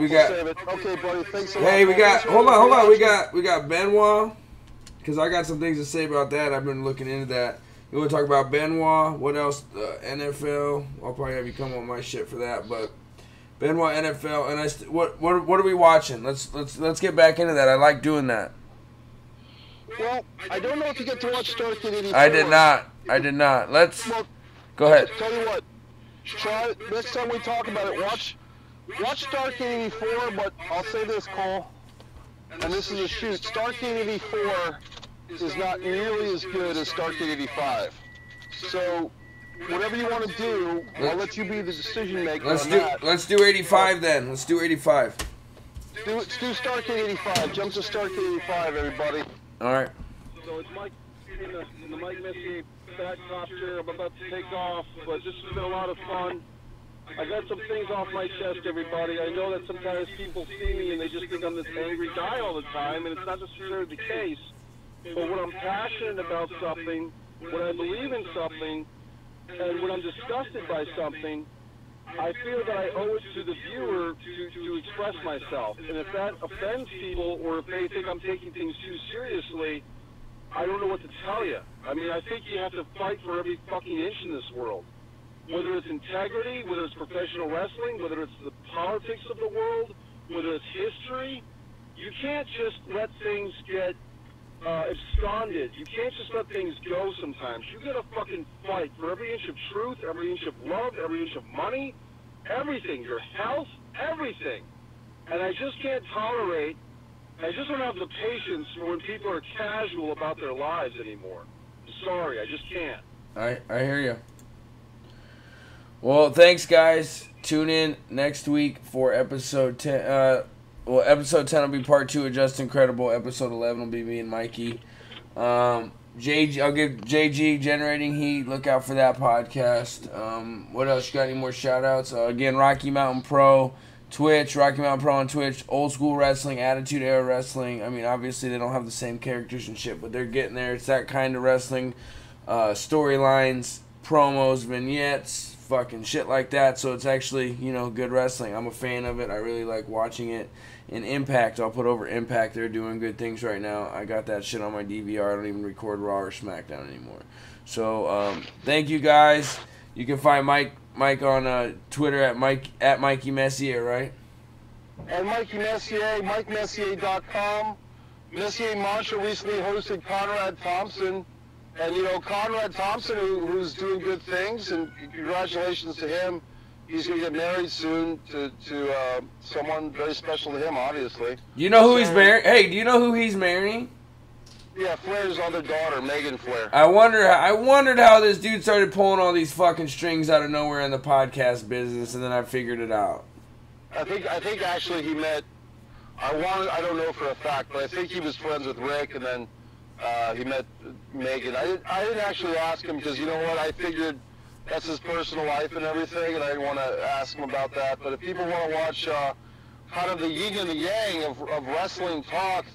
A: save
B: it. Okay, buddy. Thanks a lot.
A: Hey, we got. Hold on. We got Benoit, because I got some things to say about that. I've been looking into that. You want to talk about Benoit? What else? NFL. I'll probably have you come on my shit for that, but Benoit, NFL, and what are we watching? Let's get back into that. I like doing that.
B: Well, I don't know if you get to watch Stargate 84.
A: I did not. Go ahead.
B: Tell you what. Try next time we talk about it. Watch Stargate 84. But I'll say this, Cole, and this is a shoot. Stargate 84 is not nearly as good as Stargate 85. So, whatever you want to do, I'll let you be the decision maker on that.
A: Let's do 85 then. Let's do 85.
B: Let's do Stargate 85. Jump to Stargate 85, everybody.
A: All right.
C: So it's Mike in the Mike Messier backcopter. I'm about to take off, but this has been a lot of fun. I got some things off my chest, everybody. I know that sometimes people see me and they just think I'm this angry guy all the time, and it's not necessarily the case. But when I'm passionate about something, when I believe in something, and when I'm disgusted by something, I feel that I owe it to the viewer to express myself. And if that offends people, or if they think I'm taking things too seriously, I don't know what to tell you. I mean, I think you have to fight for every fucking inch in this world. Whether it's integrity, whether it's professional wrestling, whether it's the politics of the world, whether it's history, you can't just let things get absconded. You can't just let things go sometimes. You gotta fucking fight for every inch of truth, every inch of love, every inch of money, everything, your health, everything. And I just can't tolerate, I just don't have the patience for when people are casual about their lives anymore. I'm sorry, I just can't.
A: I hear you. Well, thanks, guys. Tune in next week for episode 10. Episode 10 will be part 2 of Just Incredible. Episode 11 will be me and Mikey. I'll give JG Generating Heat. Look out for that podcast. What else? You got any more shout-outs? Again, Rocky Mountain Pro, Twitch, Rocky Mountain Pro on Twitch, Old School Wrestling, Attitude Era Wrestling. I mean, obviously they don't have the same characters and shit, but they're getting there. It's that kind of wrestling. Storylines, promos, vignettes, fucking shit like that. So it's actually, good wrestling. I'm a fan of it. I really like watching it. In Impact, I'll put over Impact. They're doing good things right now. I got that shit on my DVR. I don't even record Raw or SmackDown anymore. So, thank you guys. You can find Mike on Twitter at Mikey Messier, right?
B: And Mikey Messier, MikeMessier.com. Messier Mantra recently hosted Conrad Thompson. And, Conrad Thompson, who's doing good things, and congratulations to him. He's going to get married soon to someone very special to him, obviously.
A: Do you know who he's marrying? Hey, do you know who he's marrying?
B: Yeah, Flair's other daughter, Megan Flair.
A: I wondered how this dude started pulling all these fucking strings out of nowhere in the podcast business, and then I figured it out.
B: I think actually he met. I don't know for a fact, but I think he was friends with Rick, and then he met Megan. I didn't actually ask him because you know what? I figured that's his personal life and everything, and I didn't want to ask him about that. But if people want to watch kind of the yin and the yang of wrestling talk,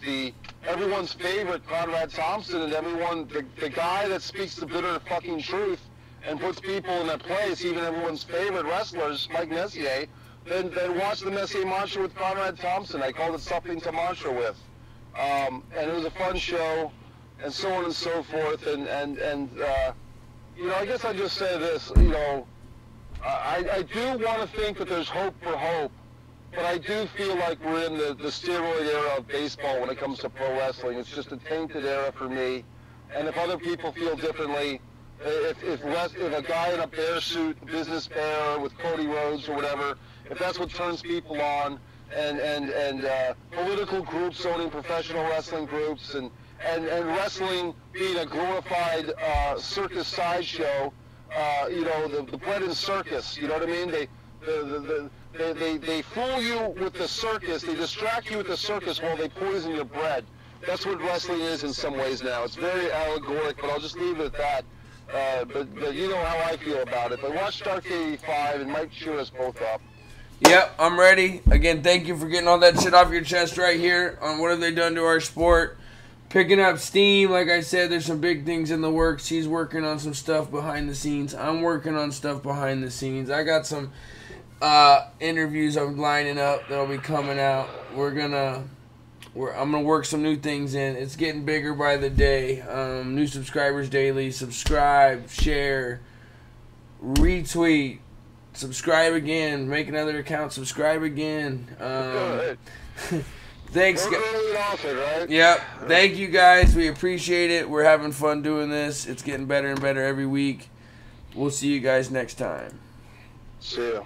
B: everyone's favorite Conrad Thompson, and the guy that speaks the bitter fucking truth and puts people in their place, even everyone's favorite wrestlers, Mike Messier, then watch the Messier Mantra with Conrad Thompson. I called it Something to Mantra with. And it was a fun show, and so on and so forth, and I guess I just say this, I do want to think that there's hope for hope, but I do feel like we're in the steroid era of baseball when it comes to pro wrestling. It's just a tainted era for me, and if other people feel differently, if a guy in a bear suit, business bear with Cody Rhodes or whatever, if that's what turns people on, and political groups owning professional wrestling groups, and wrestling being a glorified circus sideshow, the bread and circus, you know what I mean? They fool you with the circus. They distract you with the circus while they poison your bread. That's what wrestling is in some ways now. It's very allegoric, but I'll just leave it at that. But you know how I feel about it. But watch Stark 85 and Mike cheer us both up.
A: Yep, I'm ready. Again, thank you for getting all that shit off your chest right here on what have they done to our sport. Picking up steam, like I said, there's some big things in the works. He's working on some stuff behind the scenes. I'm working on stuff behind the scenes. I got some interviews I'm lining up that'll be coming out. I'm gonna work some new things in. It's getting bigger by the day. New subscribers daily. Subscribe, share, retweet, subscribe again. Make another account. Subscribe again. Thanks, guys.
B: Right?
A: Yep. Thank you, guys. We appreciate it. We're having fun doing this. It's getting better and better every week. We'll see you guys next time.
B: See ya.